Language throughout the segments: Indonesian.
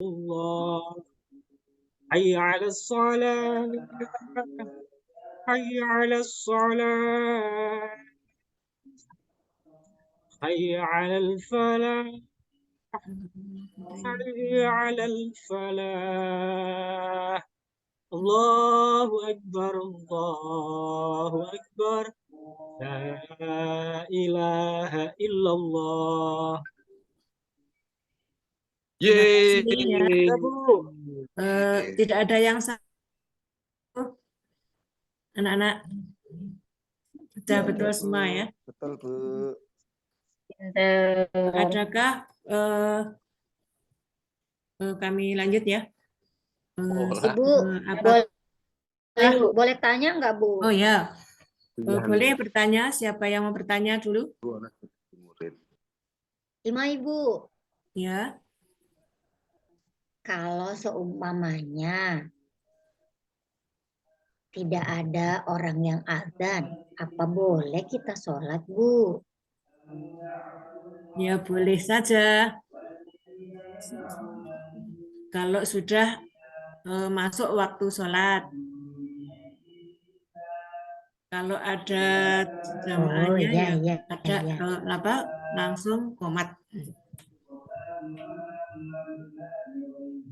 الله. حي على الصلاة. حي على الصلاة. حي على الفلاح. حي على الفلاح. الله أكبر. الله أكبر. لا إله إلا الله. Terima kasih ya. Ya, Bu. Tidak ada yang salah, anak-anak. Sudah betul semua ya. Betul, Bu. Adakah kami lanjut ya? Ibu, Apa? boleh tanya nggak, Bu? Oh ya, boleh bertanya. Siapa yang mau bertanya dulu? Ima, Ibu, Ya, kalau seumpamanya tidak ada orang yang azan, apa boleh kita sholat, Bu? ya boleh saja. Kalau sudah masuk waktu sholat. Kalau ada jamaahnya ya ada apa langsung qomat.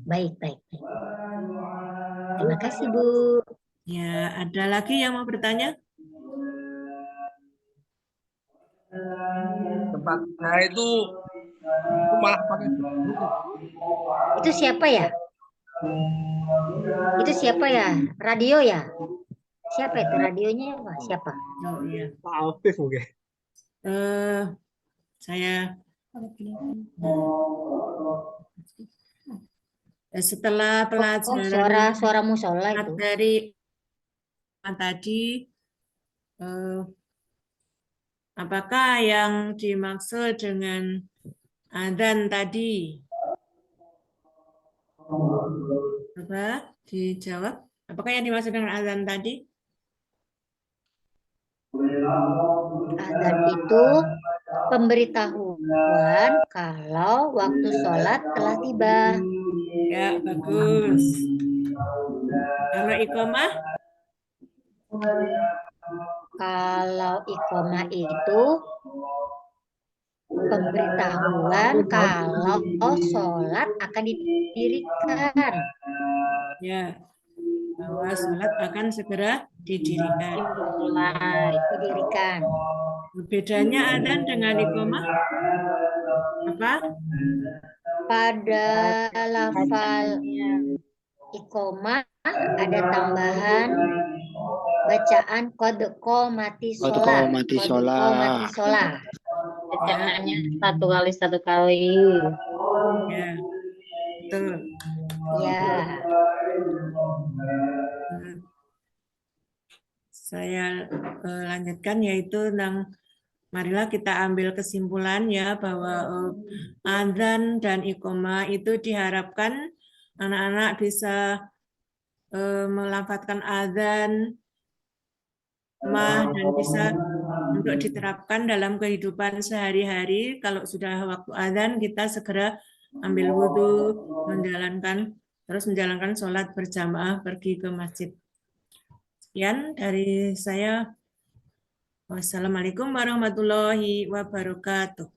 Baik. Terima kasih, Bu. Ya, ada lagi yang mau bertanya? Tempatnya itu malah pakai Itu siapa ya? Itu siapa ya? Radio ya? Siapa itu radionya? Pak? Siapa? Oh iya. Pak Afif mungkin. Saya setelah pelajaran Suara musola itu. materi tadi, apakah yang dimaksud dengan adzan tadi? Apa? Dijawab. Apakah yang dimaksud dengan adzan tadi? Azan itu pemberitahuan kalau waktu sholat telah tiba. Ya, bagus. Kalau iqamah? Kalau iqamah itu pemberitahuan kalau sholat akan didirikan. Ya, bahwa sholat akan segera didirikan. Didirikan. Bedanya adzan dengan iqamah apa? Pada lafal iqamah ada tambahan bacaan qad qomati sholat. Bacaannya satu kali. Ya, betul. Ya. Saya lanjutkan yaitu tentang marilah kita ambil kesimpulan ya bahwa adzan dan iqamah itu diharapkan anak-anak bisa melafadzkan adzan dan bisa untuk diterapkan dalam kehidupan sehari-hari. Kalau sudah waktu adzan kita segera ambil wudhu, menjalankan sholat berjamaah pergi ke masjid. Sekian dari saya. Wassalamualaikum warahmatullahi wabarakatuh.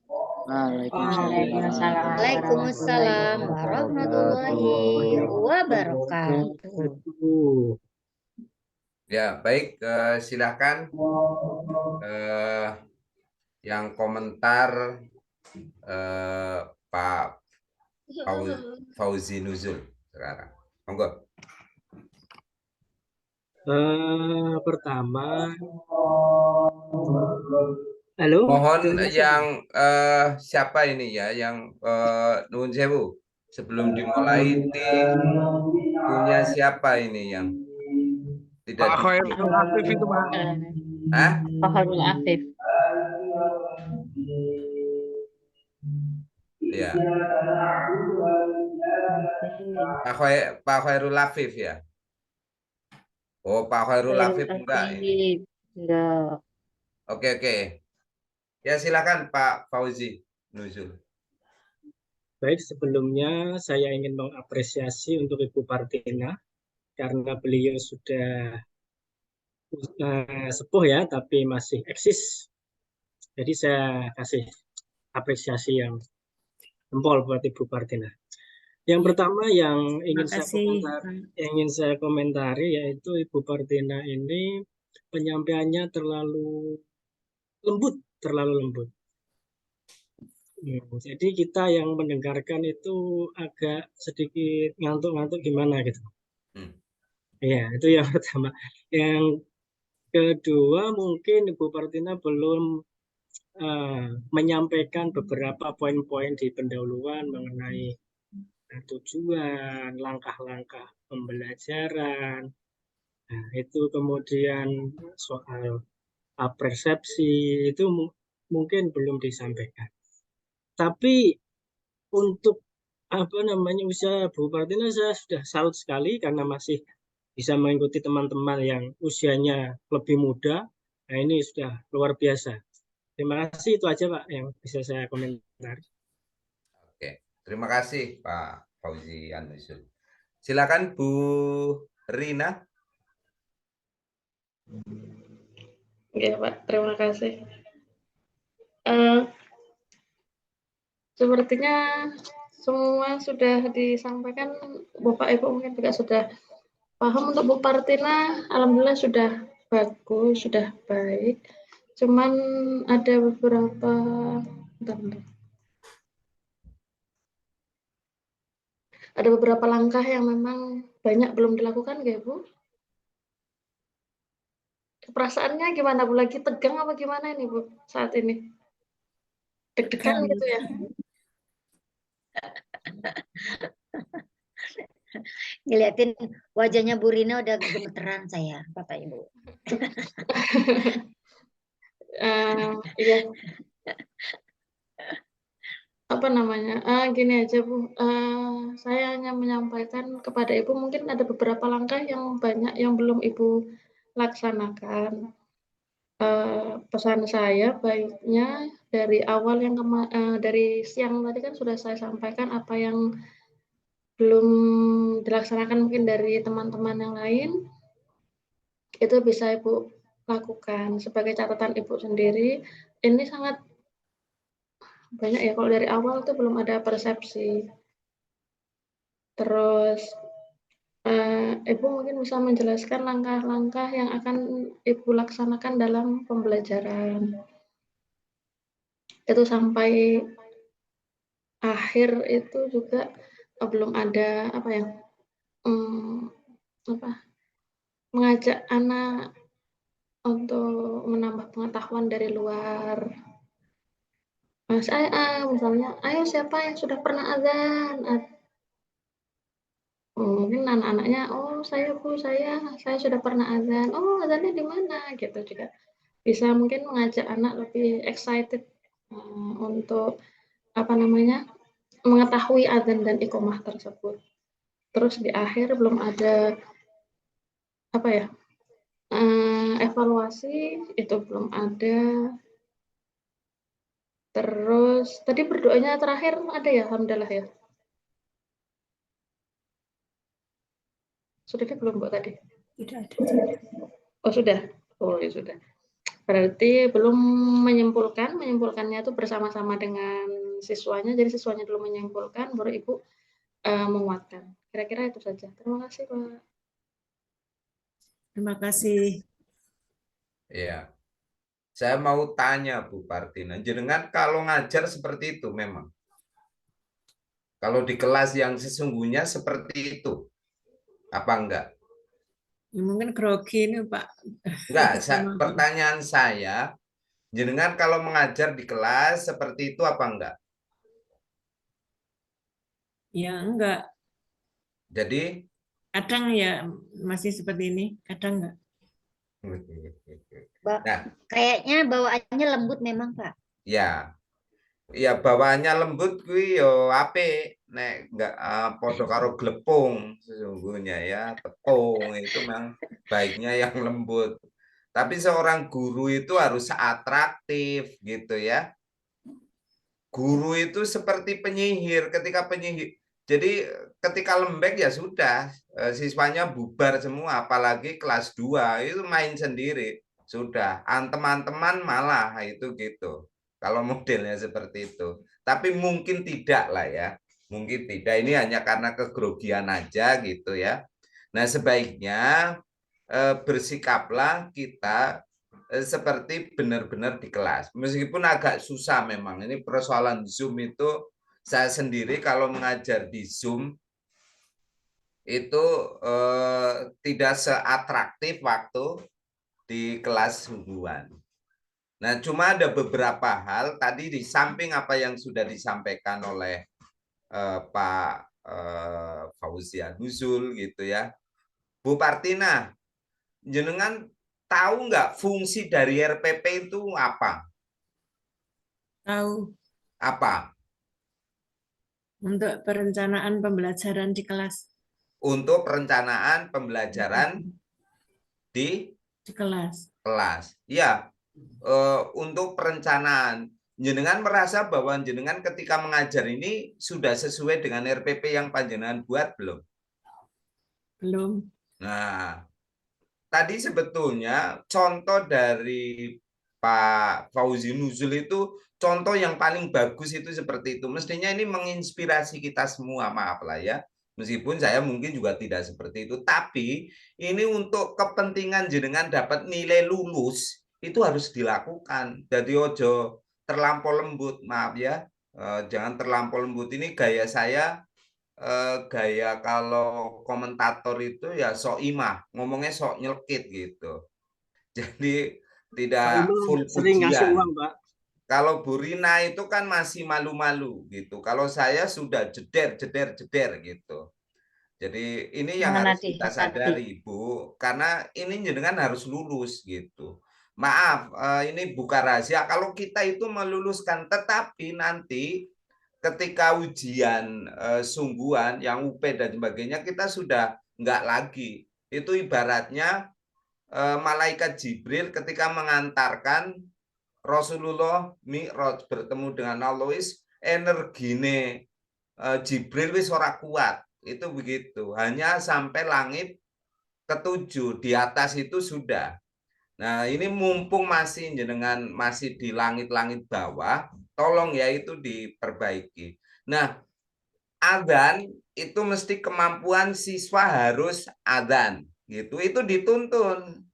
Waalaikumsalam warahmatullahi wabarakatuh. Ya, baik. Silakan yang komentar Pak Fauzi Nuzul sekarang. Monggo. Pertama, halo. Mohon yang siapa ini ya yang nuwun sewu sebelum dimulai ini punya siapa ini yang tidak Pak Khairul Afif itu, Pak. Pak Khairul Afif. Ya. Pak Khairul Afif ya. Oh, Pak Khairul Afif enggak ini. Enggak. Oke. Ya, silakan Pak Fauzi Nuzul. Baik, sebelumnya saya ingin mengapresiasi untuk Ibu Partina karena beliau sudah sepuh ya, tapi masih eksis. Jadi saya kasih apresiasi yang jempol buat Ibu Partina. Yang Iya, pertama yang terima kasih. ingin saya komentari yaitu Ibu Partina ini penyampaiannya terlalu lembut. Jadi kita yang mendengarkan itu agak sedikit ngantuk-ngantuk gimana gitu. Hmm. Ya, itu yang pertama. Yang kedua mungkin Ibu Partina belum menyampaikan beberapa poin-poin di pendahuluan mengenai tujuan, langkah-langkah pembelajaran. Nah, itu kemudian soal persepsi itu mungkin belum disampaikan. Tapi untuk usia Bu Partina saya sudah salut sekali karena masih bisa mengikuti teman-teman yang usianya lebih muda. Nah, ini sudah luar biasa. Terima kasih, itu aja Pak yang bisa saya komentar. Oke, terima kasih Pak Fauzi Anusul. Silakan Bu Rina. Ya, Pak. Terima kasih. Sepertinya semua sudah disampaikan. Bapak Ibu mungkin juga sudah paham. Untuk Bu Partina, alhamdulillah sudah bagus, sudah baik. Cuman ada beberapa, bentar. Ada beberapa langkah yang memang banyak belum dilakukan, ya Bu. Perasaannya gimana Bu? Lagi tegang apa gimana ini Bu saat ini? Deg-degan gitu ya? Ngeliatin wajahnya Bu Rina udah gemeteran saya, Bapak Ibu. Iya. Apa namanya? Gini aja Bu, saya hanya menyampaikan kepada Ibu mungkin ada beberapa langkah yang banyak yang belum Ibu laksanakan. Pesan saya baiknya dari awal yang dari siang tadi kan sudah saya sampaikan apa yang belum dilaksanakan mungkin dari teman-teman yang lain, itu bisa Ibu lakukan. Sebagai catatan Ibu sendiri, ini sangat banyak ya, kalau dari awal tuh belum ada persepsi. Terus Ibu mungkin bisa menjelaskan langkah-langkah yang akan Ibu laksanakan dalam pembelajaran. Itu sampai akhir itu juga belum ada mengajak anak untuk menambah pengetahuan dari luar. Misalnya, ayo siapa yang sudah pernah azan? Mungkin anak-anaknya, oh saya Bu, saya sudah pernah azan. Oh azannya di mana? Gitu juga. Bisa mungkin mengajak anak lebih excited untuk mengetahui azan dan iqomah tersebut. Terus di akhir belum ada evaluasi, itu belum ada. Terus tadi berdoanya terakhir ada ya, alhamdulillah ya. Sudah belum Bu tadi? Tidak ada. Oh sudah. Oh ya sudah. Berarti belum menyimpulkannya itu bersama-sama dengan siswanya. Jadi siswanya dulu menyimpulkan, baru Ibu menguatkan. Kira-kira itu saja. Terima kasih Pak. Terima kasih. Ya, saya mau tanya Bu Partina, jenengan kalau ngajar seperti itu memang? Kalau di kelas yang sesungguhnya seperti itu, apa enggak? Ya, mungkin grogi ini Pak. Enggak, pertanyaan saya, jenengan kalau mengajar di kelas seperti itu apa enggak? Ya enggak. Jadi Kadang ya masih seperti ini, kadang enggak. Nah, kayaknya bawaannya lembut memang Pak. ya, ya bawaannya lembut kuwi yo apik nek enggak podo karo glepung sesungguhnya ya, tepung itu memang baiknya yang lembut. Tapi seorang guru itu harus atraktif gitu ya. guru itu seperti penyihir. Ketika penyihir, jadi ketika lembek ya sudah, siswanya bubar semua, apalagi kelas 2 itu main sendiri. Sudah, teman-teman malah itu gitu. Kalau modelnya seperti itu. Tapi mungkin tidak lah ya. Mungkin tidak, ini hanya karena kegrogian aja gitu ya. Nah, sebaiknya bersikaplah kita seperti benar-benar di kelas. Meskipun agak susah memang. Ini persoalan Zoom itu, saya sendiri kalau mengajar di Zoom itu tidak seatraktif waktu di kelas sungguhan. Nah, cuma ada beberapa hal tadi di samping apa yang sudah disampaikan oleh Pak Fauzia Nuzul gitu ya. Bu Partina, jenengan tahu nggak fungsi dari RPP itu apa? Tahu, Apa? untuk perencanaan pembelajaran di kelas. Untuk perencanaan pembelajaran di kelas. Ya, untuk perencanaan. Jenengan merasa bahwa jenengan ketika mengajar ini sudah sesuai dengan RPP yang panjenengan buat belum? Belum. Nah, tadi sebetulnya contoh dari Pak Fauzi Nuzul itu contoh yang paling bagus itu seperti itu. Mestinya ini menginspirasi kita semua, maaf lah ya. Meskipun saya mungkin juga tidak seperti itu. Tapi ini untuk kepentingan jenengan dapat nilai lulus, itu harus dilakukan. Jadi ojo terlampau lembut, maaf ya. Jangan terlampau lembut. Ini gaya saya, gaya kalau komentator itu ya sok imah, ngomongnya sok nyelkit gitu. Jadi tidak full sering ngasih pujian. uang, Pak. Kalau Bu Rina itu kan masih malu-malu gitu. Kalau saya sudah jeder gitu. Jadi ini yang harus kita sadari, Bu. Karena ini jenengan harus lulus gitu. Maaf, ini bukan rahasia. Kalau kita itu meluluskan, tetapi nanti ketika ujian sungguhan yang UP dan sebagainya kita sudah enggak lagi. Itu ibaratnya malaikat Jibril ketika mengantarkan Rasulullah Mi'raj bertemu dengan Allah, energine Jibril wis ora kuat. Itu begitu. Hanya sampai langit ke-7, di atas itu sudah. Nah, ini mumpung masih jenengan masih di langit-langit bawah, tolong ya itu diperbaiki. Nah, adzan itu mesti kemampuan siswa harus adzan gitu. Itu dituntun.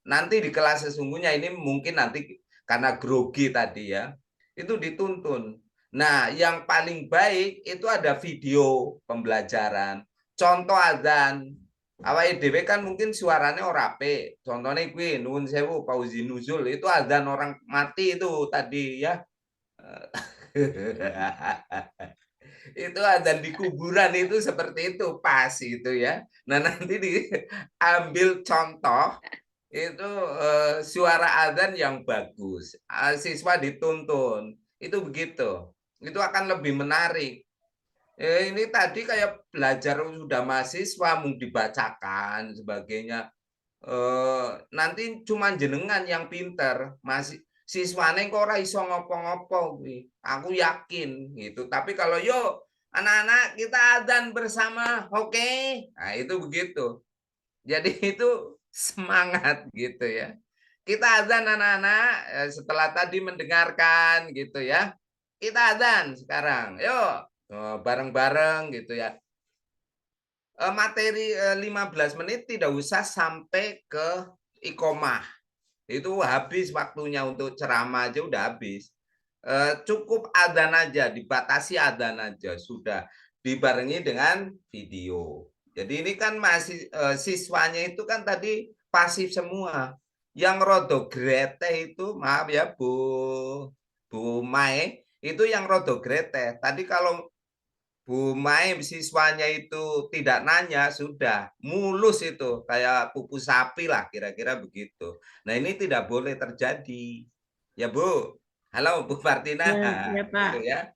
Nanti di kelas sesungguhnya ini mungkin nanti karena grogi tadi ya. Itu dituntun. Nah, yang paling baik itu ada video pembelajaran. Contoh adzan. Awake dhewe kan mungkin suaranya ora apik. Contohnya kuwi nuwun sewu Fauzi Nuzul itu adzan orang mati itu tadi ya. Itu adzan di kuburan itu seperti itu pas itu ya. Nah, nanti diambil contoh itu suara adzan yang bagus. Siswa dituntun. Itu begitu. Itu akan lebih menarik. Ini tadi kayak belajar sudah mahasiswa mau dibacakan sebagainya. Nanti cuma jenengan yang pinter, masih siswane kok ora iso ngopo-ngopo kuwi. Aku yakin gitu. Tapi kalau yuk anak-anak kita adzan bersama, oke? Nah, itu begitu. Jadi itu semangat gitu ya. Kita adzan anak-anak setelah tadi mendengarkan gitu ya. Kita adzan sekarang. Yuk bareng-bareng gitu ya. Materi 15 menit tidak usah sampai ke iqomah. Itu habis waktunya untuk ceramah aja udah habis. Cukup adzan aja, dibatasi adzan aja sudah dibarengi dengan video. Jadi ini kan masih siswanya itu kan tadi pasif semua. Yang rodo grete itu maaf ya Bu Mai, itu yang rodo grete. Tadi kalau Bu Mai siswanya itu tidak nanya sudah mulus itu kayak pupu sapi lah kira-kira begitu. Nah ini tidak boleh terjadi ya Bu. Halo Bu Martina. Ya, Pak. Gitu ya.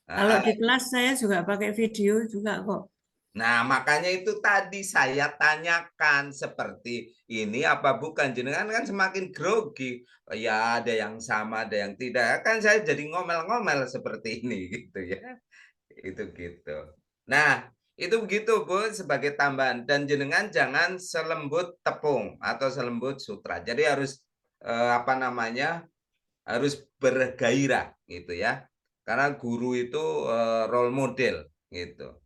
Kalau di kelas saya juga pakai video juga kok. Nah, makanya itu tadi saya tanyakan seperti ini apa bukan. Jenengan kan semakin grogi. Ya ada yang sama, ada yang tidak. Kan saya jadi ngomel-ngomel seperti ini gitu ya. Itu gitu. Nah, itu begitu Bu sebagai tambahan. Dan jenengan jangan selembut tepung atau selembut sutra. Jadi harus apa namanya? Harus bergairah gitu ya. Karena guru itu role model gitu.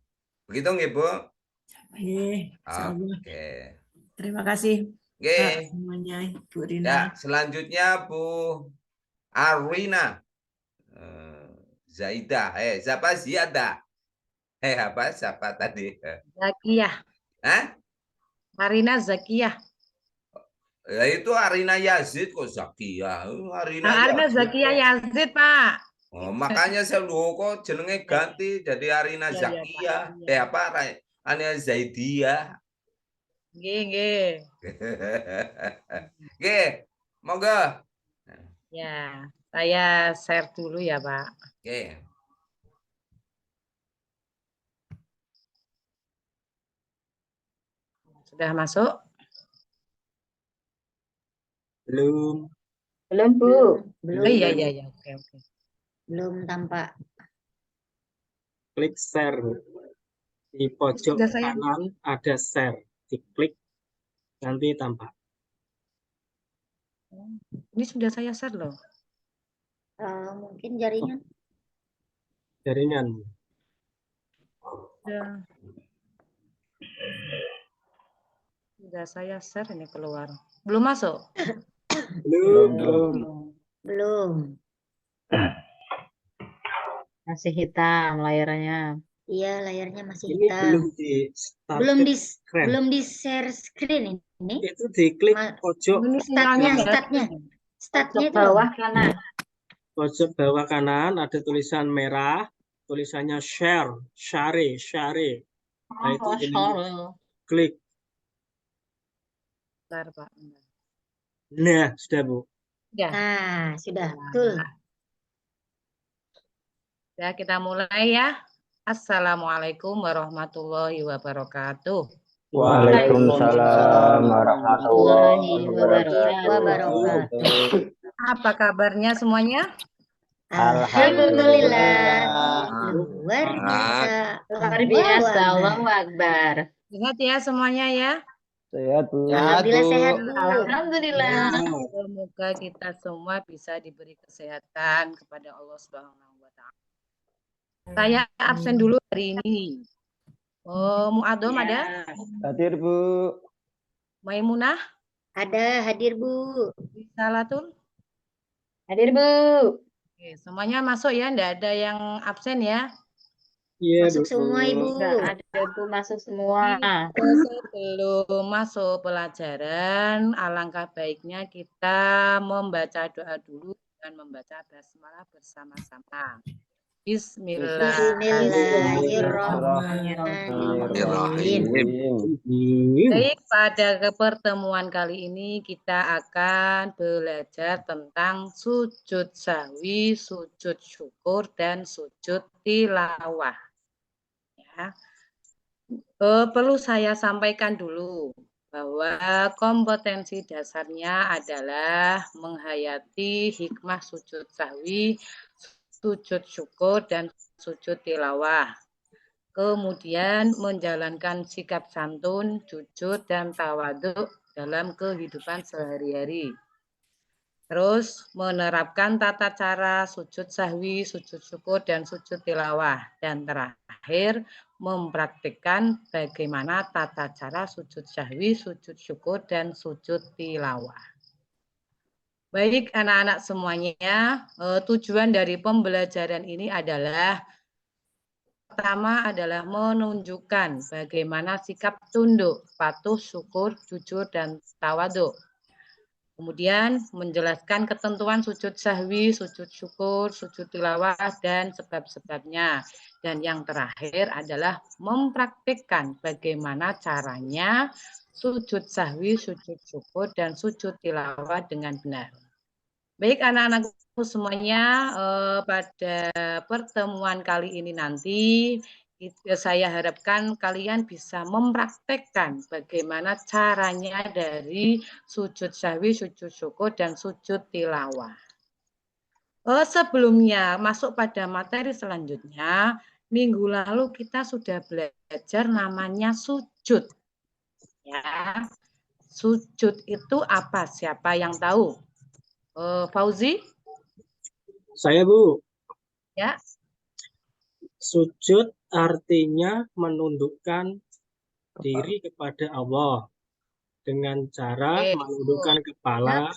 Begitu nggih, Bu? Sama. Oke. Terima kasih Oke. Kak semuanya, Bu Ya, Rina. selanjutnya Bu Arwina. Zaidah. Siapa Ziada? Siapa tadi? Zakiyah. Hah? Arina Zakiyah. Ya itu Arina Yazid kok Zakia. Arina Arina Yazid. Zakiyah Yazid, Pak. Oh, makanya saya kok jenenge ganti jadi Arina Iya, Zakia. Pak. Apa? Arina Zaidia. Nggih. Oke, monggo. Ya, saya share dulu ya, Pak. Oke. Sudah masuk? Belum. Belum, Bu. Belum. Oh, iya. Oke. Belum tampak. Klik share. Di pojok Sudah saya- kanan ada share. Diklik nanti tampak. Ini sudah saya share loh. Mungkin jaringan. Jaringan. Sudah saya share ini keluar. Belum masuk? Belum. Masih hitam layarnya. Iya, layarnya masih Ini hitam. belum di start. Belum di share screen ini. Itu diklik pojok Ini Startnya Pojok itu. bawah kanan. pojok bawah kanan ada tulisan merah, tulisannya share. Nah, itu jenengan klik. Bentar, Pak. Nah, sudah Bu. Ya. Nah, sudah betul. Ya, kita mulai ya. Assalamualaikum warahmatullahi wabarakatuh. Waalaikumsalam warahmatullahi Wabarakatuh. Apa kabarnya semuanya? Alhamdulillah. Luar biasa. Luar biasa, Allahu Akbar. Sehat ya semuanya ya. Sehat, Bu. Alhamdulillah sehat, Bu. Alhamdulillah. Semoga kita semua bisa diberi kesehatan kepada Allah Subhanahu wa taala. Saya absen dulu hari ini. Mu'adom ada? Hadir, Bu. Maimunah? Ada hadir, Bu. Salatul? Hadir, Bu. Oke, semuanya masuk ya, enggak ada yang absen ya. Iya, Masuk semua, Ibu. Enggak ada, Bu, masuk semua. Sebelum masuk pelajaran, alangkah baiknya kita membaca doa dulu dengan membaca basmalah bersama-sama. Bismillahirrahmanirrahim. Baik, pada pertemuan kali ini kita akan belajar tentang sujud sahwi, sujud syukur, dan sujud tilawah. Ya. Perlu saya sampaikan dulu bahwa kompetensi dasarnya adalah menghayati hikmah sujud sahwi, sujud syukur, dan sujud tilawah. Kemudian menjalankan sikap santun, jujur, dan tawaduk dalam kehidupan sehari-hari. Terus menerapkan tata cara sujud sahwi, sujud syukur, dan sujud tilawah. Dan terakhir mempraktikkan bagaimana tata cara sujud sahwi, sujud syukur, dan sujud tilawah. Baik anak-anak semuanya, tujuan dari pembelajaran ini adalah pertama adalah menunjukkan bagaimana sikap tunduk, patuh, syukur, jujur, dan tawaduk. Kemudian menjelaskan ketentuan sujud sahwi, sujud syukur, sujud tilawah, dan sebab-sebabnya. Dan yang terakhir adalah mempraktikkan bagaimana caranya sujud sahwi, sujud syukur, dan sujud tilawah dengan benar. Baik anak-anakku semuanya, pada pertemuan kali ini nanti Saya harapkan kalian bisa mempraktekkan bagaimana caranya dari sujud sahwi, sujud syukur, dan sujud tilawah. Sebelumnya masuk pada materi selanjutnya, minggu lalu kita sudah belajar namanya sujud. Ya, sujud itu apa? Siapa yang tahu? Fauzi? Saya, Bu. Ya. Sujud artinya menundukkan diri kepada Allah dengan cara menundukkan kepala.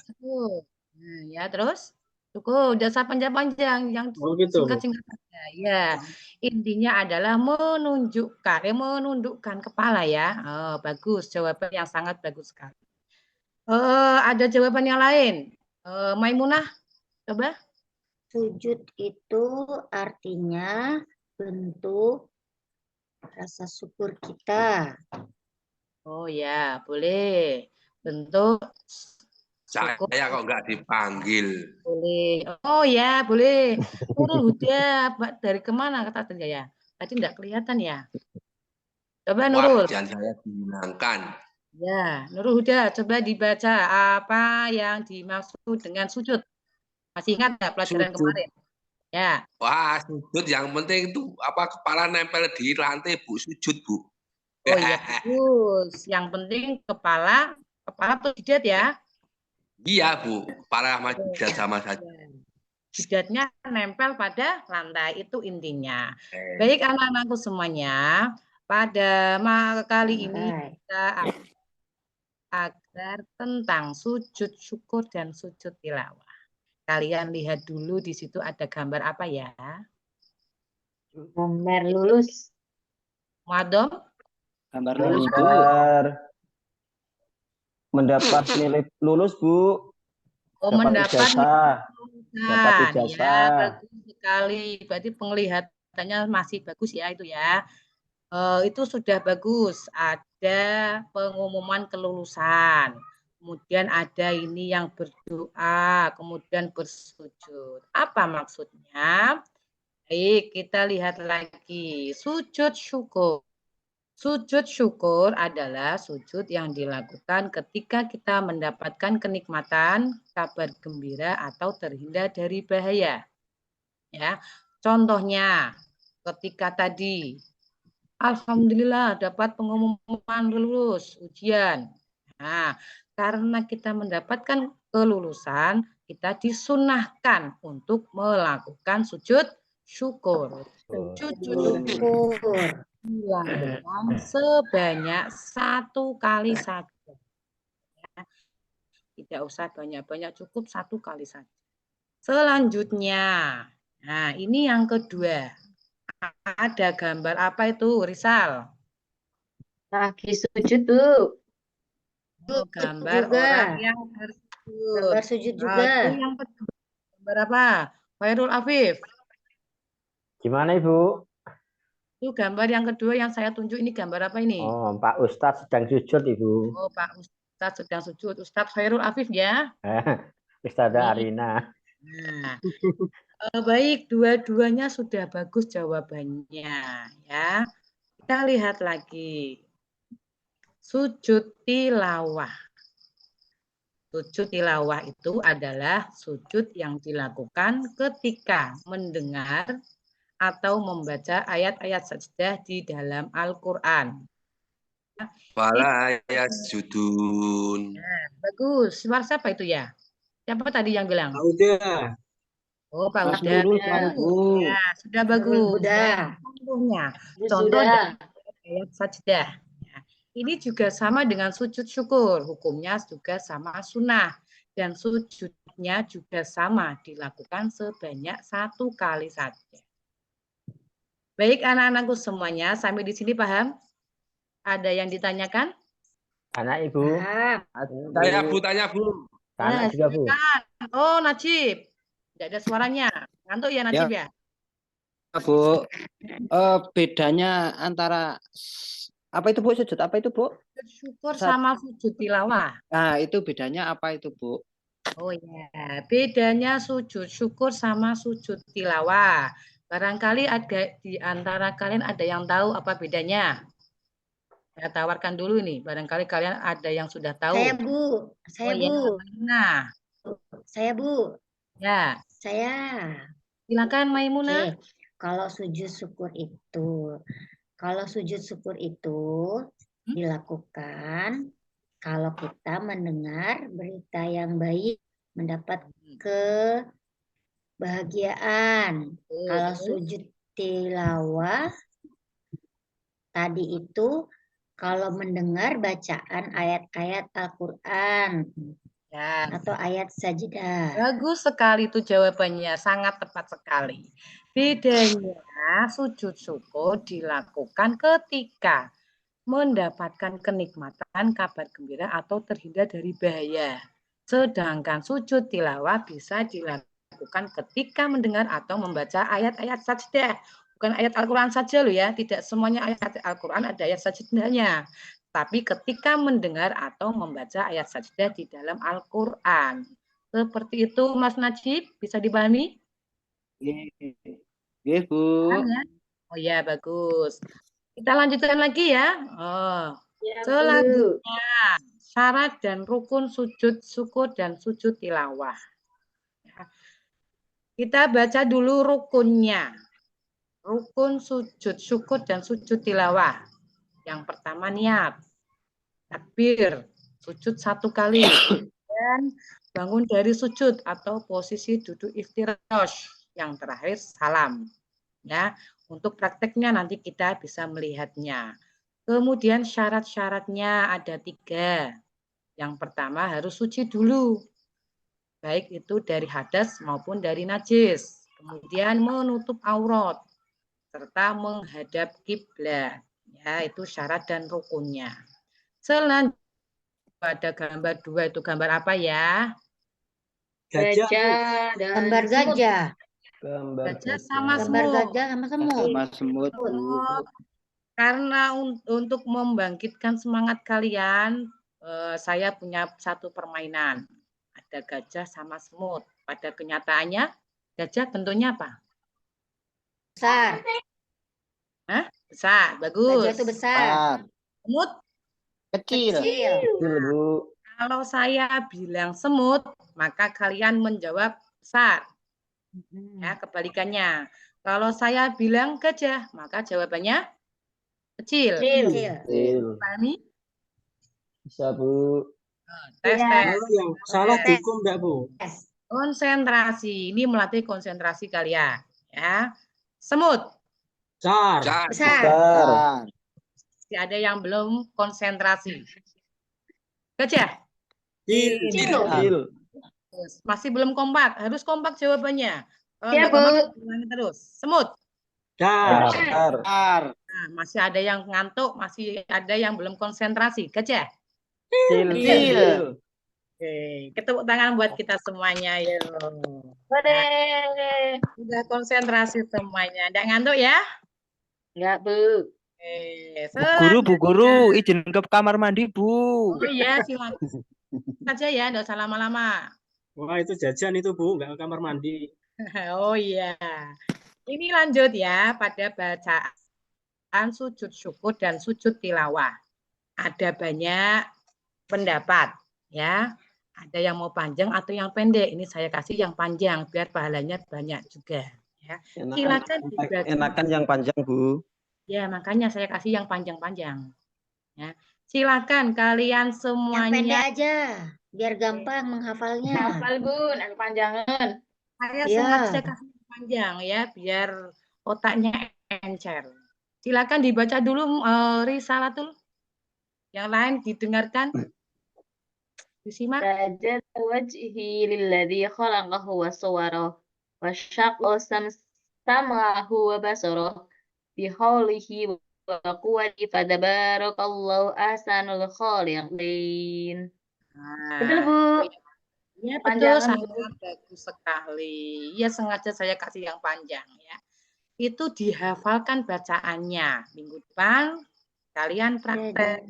Nah, ya terus cukup, udah usah panjang-panjang, yang gitu. singkat-singkat saja. Ya, intinya adalah menundukkan kepala ya. Bagus, jawaban yang sangat bagus sekali. Ada jawaban yang lain. Maimunah, coba. Sujud itu artinya bentuk rasa syukur kita. Oh ya, boleh. Bentuk syukur. Saya kok nggak dipanggil. Boleh. Oh ya, boleh. Nurul Huda, dari kemana kata ya? Tadi enggak kelihatan ya. Coba Nurul. Wajah saya dihilangkan. Ya, Nurul Huda, coba dibaca apa yang dimaksud dengan sujud. Masih ingat nggak pelajaran kemarin? Ya. Wah, sujud yang penting itu apa kepala nempel di lantai, Bu. Sujud, Bu. Oh iya, bagus. Yang penting kepala tuh jidat ya. Iya, Bu. Kepala sama jidat sama saja. Jidatnya nempel pada lantai, itu intinya. Baik anak-anakku semuanya, pada kali ini kita agar tentang sujud syukur dan sujud tilawah. Kalian lihat dulu di situ ada gambar apa ya? Gambar lulus. Madom? Gambar lulus, gambar mendapat nilai lulus, Bu. Oh, mendapat dapat ijazah. Ya, bagus sekali. Berarti penglihatannya masih bagus ya itu ya. Itu sudah bagus. Ada pengumuman kelulusan. Kemudian ada ini yang berdoa, kemudian bersujud. Apa maksudnya? Baik, kita lihat lagi. Sujud syukur. Sujud syukur adalah sujud yang dilakukan ketika kita mendapatkan kenikmatan, kabar gembira, atau terhindar dari bahaya. Ya, contohnya ketika tadi, alhamdulillah dapat pengumuman lulus ujian. Nah, karena kita mendapatkan kelulusan, kita disunahkan untuk melakukan sujud syukur. Sujud syukur sebanyak 1 kali saja. Ya. Tidak usah banyak-banyak, cukup 1 kali saja. Selanjutnya, nah ini yang kedua. Ada gambar apa itu, Rizal? Lagi sujud, Bu. Gambar juga. Orang yang bersujud. Gambar sujud juga. Itu yang kedua. Gambar apa? Khairul Afif. Gimana, Ibu? Itu gambar yang kedua yang saya tunjuk, ini gambar apa ini? Oh, Pak Ustadz sedang sujud, Ibu. Oh, Pak Ustadz sedang sujud. Ustadz Khairul Afif ya? Ustadzah Arina. Nah, baik, dua-duanya sudah bagus jawabannya ya. Kita lihat lagi. Sujud tilawah. Sujud tilawah itu adalah sujud yang dilakukan ketika mendengar atau membaca ayat-ayat sajdah di dalam Al-Quran. Fala yasjudun. Nah, bagus. Suara siapa itu ya? Siapa tadi yang bilang? Pak Uda. Oh, Pak Uda. Ya, sudah bagus. Contoh dari ayat sajdah. Ini juga sama dengan sujud syukur. Hukumnya juga sama sunnah. Dan sujudnya juga sama. Dilakukan sebanyak 1 kali saja. Baik anak-anakku semuanya. Sampai di sini paham? Ada yang ditanyakan? Anak Ibu. Tanya Bu, tanya Bu. Anak juga Bu. Oh, Najib. Tidak ada suaranya. Ngantuk ya Najib ya? Bu. Bedanya antara apa itu Bu? Sujud apa itu Bu? Sujud syukur sama sujud tilawah. Nah, itu bedanya apa itu Bu? Oh ya, bedanya sujud syukur sama sujud tilawah. Barangkali ada di antara kalian ada yang tahu apa bedanya. Saya tawarkan dulu nih, barangkali kalian ada yang sudah tahu. Saya Bu, saya Oh ya, Bu, nah, saya Bu, ya, saya. silakan Maimunah. Oke, kalau sujud syukur itu dilakukan kalau kita mendengar berita yang baik, mendapat kebahagiaan. Kalau sujud tilawah tadi itu kalau mendengar bacaan ayat-ayat Al-Quran Ya, atau ayat sajadah. bagus sekali itu jawabannya, sangat tepat sekali. Bedanya sujud syukur dilakukan ketika mendapatkan kenikmatan, kabar gembira atau terhindar dari bahaya. Sedangkan sujud tilawah bisa dilakukan ketika mendengar atau membaca ayat-ayat sajdah. Bukan ayat Al-Quran saja loh ya, tidak semuanya ayat Al-Quran ada ayat sajdahnya. Tapi ketika mendengar atau membaca ayat sajdah di dalam Al-Quran. Seperti itu Mas Najib, bisa dipahami? Iya, Bu. Oh ya, bagus. Kita lanjutkan lagi ya. Oh, Ya, Bu. selanjutnya syarat dan rukun sujud syukur dan sujud tilawah. Kita baca dulu rukunnya. Rukun sujud syukur dan sujud tilawah. Yang pertama niat, takbir, sujud 1 kali, dan bangun dari sujud atau posisi duduk iftirash. Yang terakhir salam. Ya, untuk prakteknya nanti kita bisa melihatnya. Kemudian syarat-syaratnya ada 3. Yang pertama harus suci dulu. Baik itu dari hadas maupun dari najis. Kemudian menutup aurat. Serta menghadap kiblat. Ya, itu syarat dan rukunnya. Selanjutnya ada gambar 2, itu gambar apa ya? Gajah dan gambar gajah. Gajah sama Gambar semut. gajah sama semut. Sama semut, Bu. Karena untuk membangkitkan semangat kalian, saya punya satu permainan. Ada gajah sama semut. Pada kenyataannya, gajah bentuknya apa? Besar. Hah? Besar, bagus. Gajah itu besar. Semut? Kecil. Kecil, Bu. Kalau saya bilang semut, maka kalian menjawab besar. Ya, kebalikannya. Kalau saya bilang gajah, maka jawabannya kecil. Kecil. Pahami? Bisa, Bu. Tes. Kalau yang salah dihukum enggak, Bu? Konsentrasi. Ini melatih konsentrasi kalian. Ya. Semut. Besar. Besar. Masih ada yang belum konsentrasi. Gajah. Kecil. Masih belum kompak. Harus kompak jawabannya. Kalau Ya, nggak kompak, Bu. ulangi terus. Semut. Besar. Nah, masih ada yang ngantuk, masih ada yang belum konsentrasi. Gajah. Kecil. Oke, tepuk tangan buat kita semuanya. Ya. Boleh. Sudah konsentrasi semuanya. Nggak ngantuk ya? Enggak, Bu. Bu Guru, izin ke kamar mandi, Bu. Oh iya, silakan saja ya, nggak usah lama-lama. Wah, itu jajan itu, Bu, enggak ke kamar mandi. Oh iya. Ini lanjut ya pada bacaan sujud syukur dan sujud tilawah. Ada banyak pendapat ya. Ada yang mau panjang atau yang pendek. Ini saya kasih yang panjang biar pahalanya banyak juga. Ya. Silakan dibaca. Enakan yang panjang, Bu. Ya, makanya saya kasih yang panjang-panjang. Ya. Silakan kalian semuanya. Yang pendek aja, biar gampang menghafalnya. Hafal, Bu, nak kepanjangan. Saya sengaja kasih panjang ya, biar otaknya encer. Silakan dibaca dulu Risalatul. Yang lain didengarkan. Disimak. Sajad wajhi lilladzi khalaqahu wa sawwarahu wa syaqqa sam'ahu wa basarahu bihaulihi wa quwwati fadabarakallahu ahsanul khaliqin. Betul, Bu. Ya, betul, sangat bagus sekali. Ya, sengaja saya kasih yang panjang ya. Itu dihafalkan bacaannya. Minggu depan kalian praktek.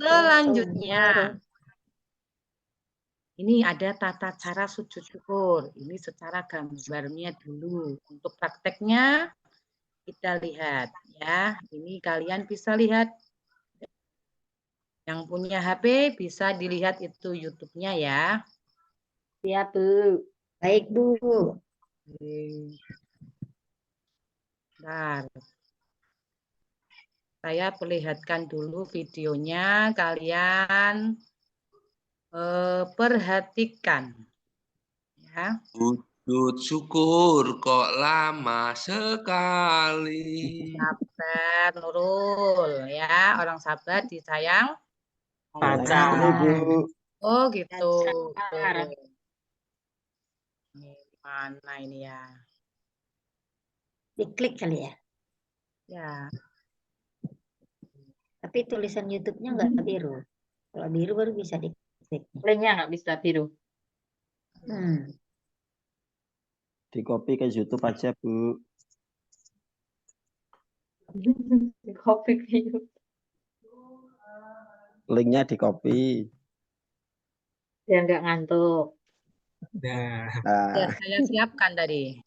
Selanjutnya Ini ada tata cara sujud syukur. Ini secara gambarnya dulu. Untuk prakteknya kita lihat ya. Ini kalian bisa lihat. Yang punya HP bisa dilihat itu YouTube-nya ya. Siap, Bu. Baik, Bu. Bentar. Saya perlihatkan dulu videonya, kalian perhatikan. Ya. Sujud syukur kok lama sekali. Sabar, Nurul ya, orang sabar disayang. Pacar. Oh gitu. Pacar. Ini mana ini ya? Diklik kali ya. Ya. Tapi tulisan YouTube-nya nggak biru. Kalau biru baru bisa diklik. Linknya nggak bisa biru. Di copy ke YouTube aja, Bu. Di copy ke YouTube. Linknya di copy. Biar nggak ngantuk. Nah, Ya, saya siapkan tadi.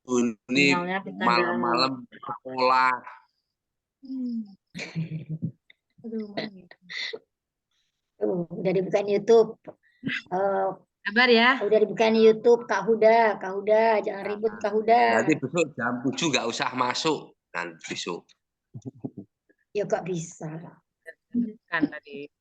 Ini Sinyalnya kita malam-malam sekolah. Udah dibukain YouTube. Sabar ya. Udah dibukain YouTube, Kak Huda. Kak Huda, jangan ribut Kak Huda. Nanti besok jam 7 nggak usah masuk. Nanti besok. Ya kok bisa lah. Kan tadi.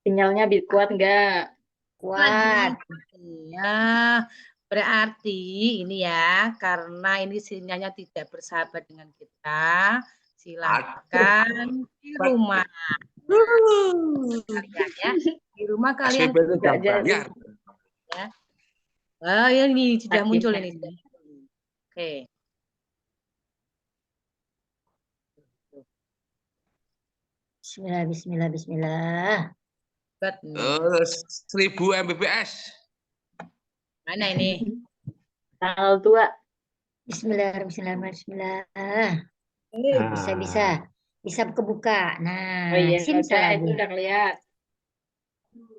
Sinyalnya kuat nggak? Kuat. Ya, berarti ini ya, karena ini sinyalnya tidak bersahabat dengan kita, silakan di rumah. Kalian ya, di rumah kalian nggak jadi. Ya. Oh, ini sudah muncul ini. Oke. Bismillah, bismillah, bismillah. 1000 Mbps. Mana ini? Tanggal 2. Bismillah, bismillah, bismillah. Bisa. Bisa kebuka. Nah, Oh iya, simsalabim. itu udah kelihatan.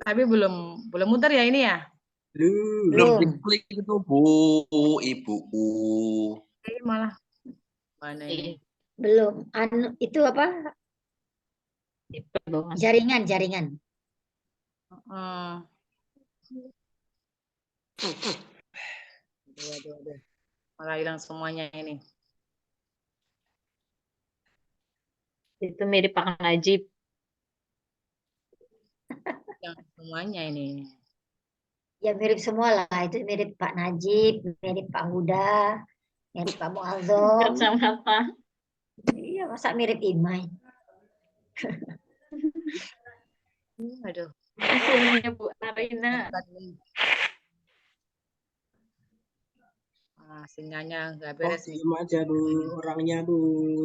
Tapi belum muter ya ini ya? Belum diklik itu, Bu, Ibuku. Malah mana ini? Belum. Itu apa? Jaringan. Aduh. Malah hilang semuanya ini. Itu mirip Pak Najib. Yang semuanya ini. Ya mirip semua lah. Itu mirip Pak Najib, mirip Pak Huda, mirip Pak Muazzam. Kacamata. Iya, masa mirip Imai? Aduh. Hasilnya Bu Arina. Sinyalnya nggak beres nih. Diem aja Bu, orangnya Bu.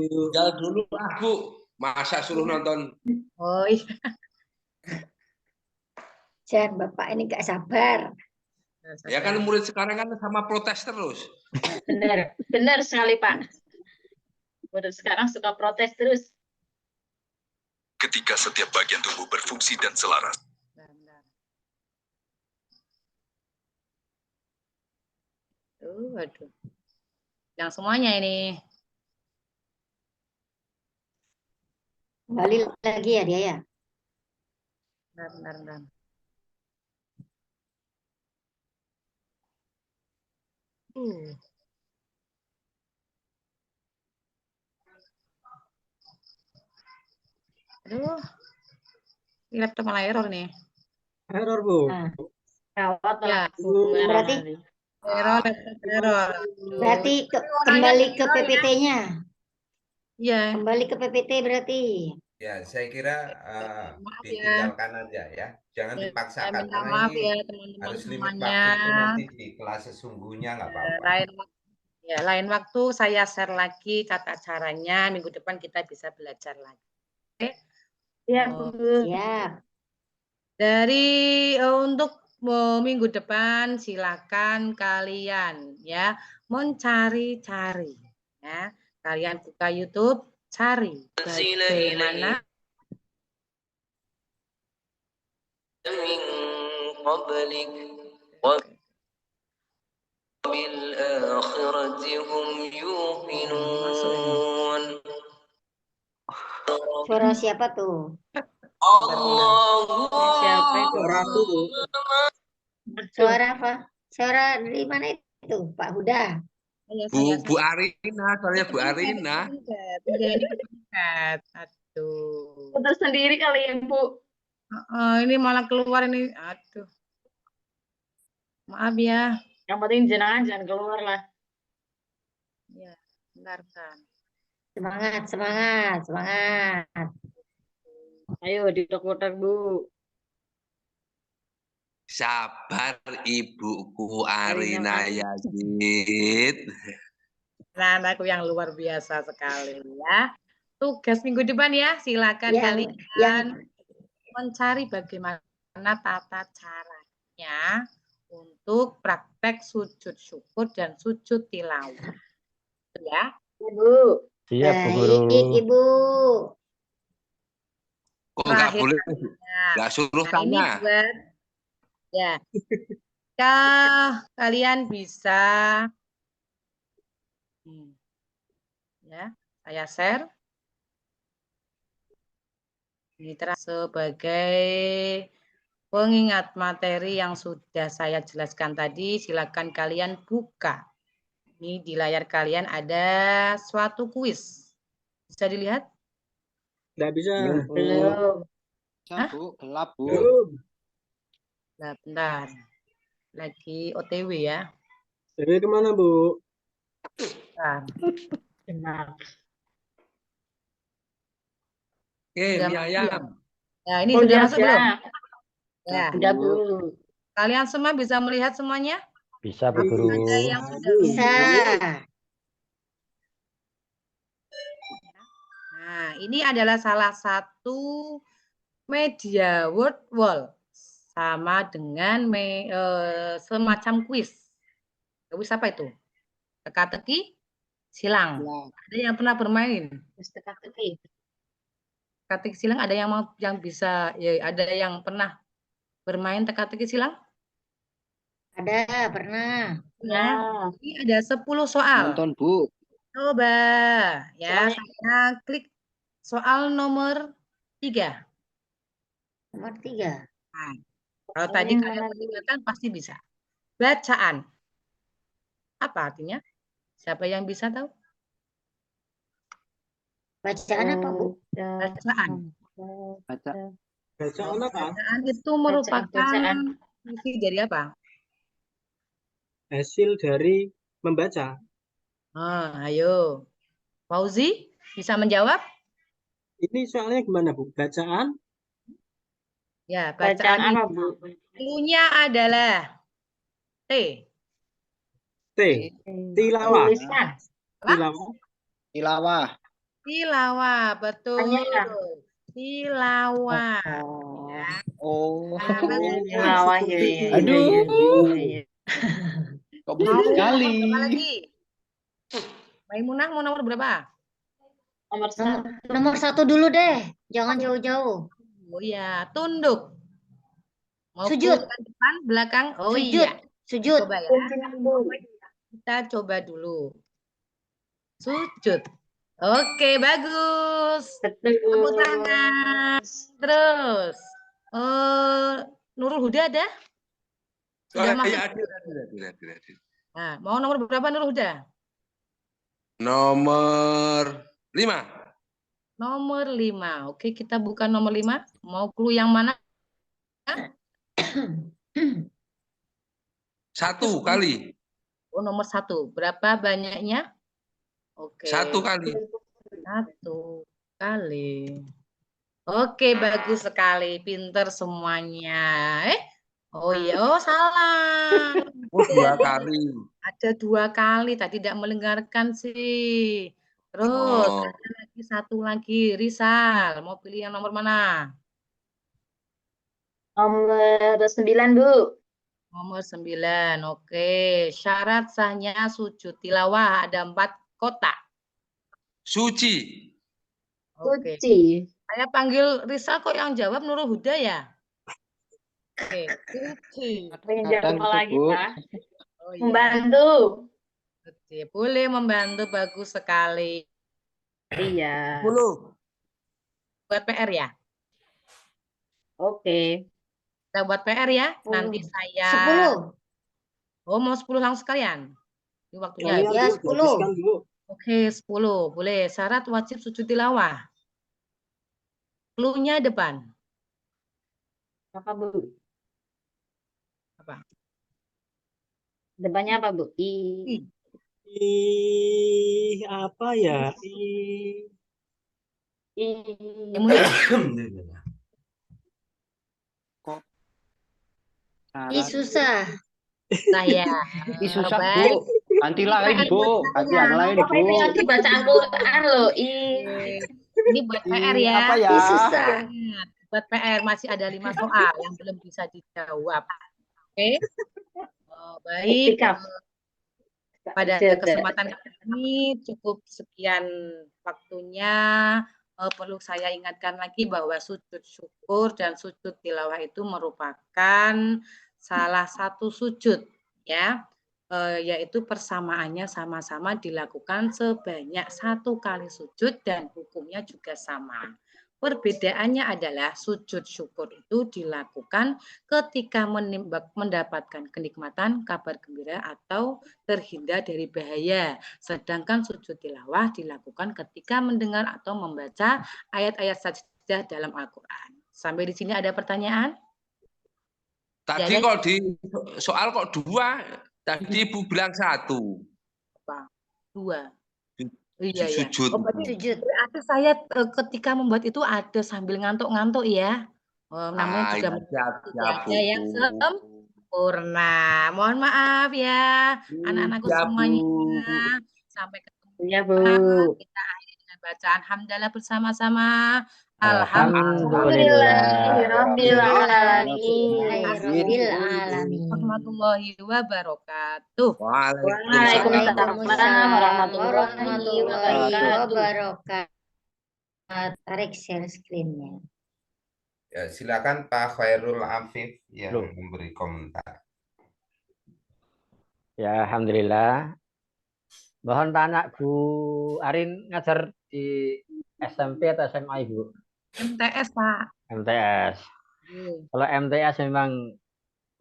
Tinggal dulu lah, Bu. Masa suruh nonton. Oh iya. Jan, Bapak ini gak sabar. Ya kan murid sekarang kan sama protes terus. Benar sekali Pak. Murid sekarang suka protes terus. Ketika setiap bagian tubuh berfungsi dan selaras. Aduh. Yang semuanya ini. Kembali lagi ya dia ya. Bentar. Aduh. Ini laptop malah error nih. Error Bu. Gawat Ya. Berarti Error. Berarti kembali ke PPT-nya. Iya. Kembali ke PPT berarti. Ya, saya kira ditinggalkan aja ya. Jangan dipaksakan. Minta maaf ya teman-teman harus limit semuanya. waktu itu nanti di kelas sesungguhnya nggak apa-apa. Lain waktu saya share lagi tata caranya. Minggu depan kita bisa belajar lagi. Oke? Ya, Bu. Ya. Dari untuk minggu depan silakan kalian ya mencari-cari ya. Kalian buka YouTube, cari bagaimana من قبلك وبالآخرة هم يوقنون. Suara siapa tuh? Siapa itu? Suara apa? Suara dari mana itu, Pak Huda? Bu Arina, soalnya Bu Arina. Aduh. Putus sendiri kali ya, Bu. Ini malah keluar ini. Aduh. Maaf ya. Yang penting jangan keluar lah. Ya, bentar kan. Semangat, semangat, semangat. Ayo ditok-tok, Bu. Sabar Ibuku Arina Yazid. Nah, anakku yang luar biasa sekali ya. Tugas minggu depan ya, silakan kalian mencari bagaimana tata caranya untuk praktek sujud syukur dan sujud tilawah. Ya, Bu. Siap, Bu Guru. Baik, Ibu. Kok nggak boleh? Nggak suruh Nah, ini tanya. buat ya. Kalian bisa ya, saya share. Ini sebagai pengingat materi yang sudah saya jelaskan tadi, silakan kalian buka. Ini di layar kalian ada suatu kuis. Bisa dilihat? Nggak bisa. Belum. Bisa, Bu. Gelap, Bu. Belum. Nah, bentar. Lagi OTW ya. Jadi kemana, Bu? Bentar. Benar. Mie ayam. Nah, ini sudah masuk belum? Ya. Udah, Bu. Kalian semua bisa melihat semuanya? Bisa, Bu Guru. Ada yang sudah Bisa. Nah, ini adalah salah satu media word wall sama dengan semacam kuis. Kuis apa itu? Teka-teki, silang. Ada yang pernah bermain? Teka-teki. Teka-teki silang ada yang bisa ya, ada yang pernah bermain teka-teki silang? Ada, pernah. Ya. Ini ada 10 soal. Nonton, Bu. Coba ya, saya klik soal nomor 3. Nomor 3. Nah, kalau tadi kalian mendengarkan pasti bisa. Bacaan. Apa artinya? Siapa yang bisa tahu? Bacaan apa, Bu? Bacaan. Bacaan apa? Bacaan itu merupakan isi dari apa? Hasil dari membaca. Ayo. Fauzi, bisa menjawab? Ini soalnya gimana, Bu? Bacaan? Ya, Bacaan bacaan apa, Bu? Cluenya adalah T. Tilawah. Tulisan. Tilawah. Tilawah. Tilawah, betul. Tilawah. Oh. Tilawah, ya. Aduh. Kok berat sekali. Apa lagi? Maimunah mau nomor berapa? Nomor 1 dulu deh. Jangan jauh-jauh. Oh iya, tunduk. Mau Sujud. ke depan, belakang. Oh Sujud. iya. Sujud. Coba ya. Kita coba dulu. Sujud. Oke, bagus. Tepuk tangan. Terus. Nurul Huda ada? Sudah masuk? Ada. Nah, mau nomor berapa Nurul Huda? Nomor 5. Nomor 5. Oke, kita buka nomor 5. Mau clue yang mana? 1 kali. Oh, nomor 1. Berapa banyaknya? Oke. 1 kali. 1 kali. Oke, bagus sekali. Pinter semuanya. Oh iya, oh salah. Oh, 2 kali. Ada 2 kali. Tadi tidak mendengarkan sih. Terus ada lagi 1 lagi. Rizal, mau pilih yang nomor mana? Nomor 9, Bu. Nomor 9. Oke. Syarat sahnya sujud tilawah ada 4 kotak. Suci. Oke. Suci. Saya panggil Rizal kok yang jawab Nurul Huda ya? Oke, Uci. Pinjam Kadang apa gitu, lagi, Bu. Pak? Oh iya, Membantu. Uci. Boleh membantu, bagus sekali. Iya. 10. Buat PR ya? Oke. Kita buat PR ya. Nanti 10. saya 10. Oh, mau 10 langsung sekalian. Ini waktunya Kalian Ya, Bu, dihabiskan 10. Bu. Oke, 10. Boleh. Syarat wajib sujud tilawah. Clue-nya depan. Apa, Bu? Apa? Depannya apa, Bu? Apa ya? Susah. Saya. Susah, Baik. Bu. Ganti lain, Bu. Ganti yang lain, Apa ini Bu. lagi bacaan Quran loh? Ini buat PR ya. Apa ya? Susah. Buat PR masih ada 5 soal yang belum bisa dijawab. Oke. Baik. Pada kesempatan ini cukup sekian waktunya. Perlu saya ingatkan lagi bahwa sujud syukur dan sujud tilawah itu merupakan salah satu sujud, ya, yaitu persamaannya sama-sama dilakukan sebanyak 1 kali sujud dan hukumnya juga sama. Perbedaannya adalah sujud syukur itu dilakukan ketika mendapatkan kenikmatan, kabar gembira, atau terhindar dari bahaya. Sedangkan sujud tilawah dilakukan ketika mendengar atau membaca ayat-ayat sajdah dalam Al-Quran. Sampai di sini ada pertanyaan? Tadi kok di soal kok 2, tadi Ibu bilang 1. Apa? 2. Iya, sujud. Oh, berarti saya ketika membuat itu ada sambil ngantuk-ngantuk ya. Namanya juga ada yang sempurna. Mohon maaf ya, anak-anakku semuanya. Sampai ketemu ya, Bu. Kita akhiri dengan bacaan hamdalah bersama-sama. Alhamdulillahirabbil alamin. Warahmatullahi wabarakatuh. Waalaikumsalam warahmatullahi wabarakatuh. Tarik share screen-nya. Ya, silakan Pak Khairul Afif yang memberi komentar. Ya, alhamdulillah. Mohon tanya Bu Arin ngajar di SMP atau SMA, Ibu? MTS, Pak. MTS. Kalau MTS memang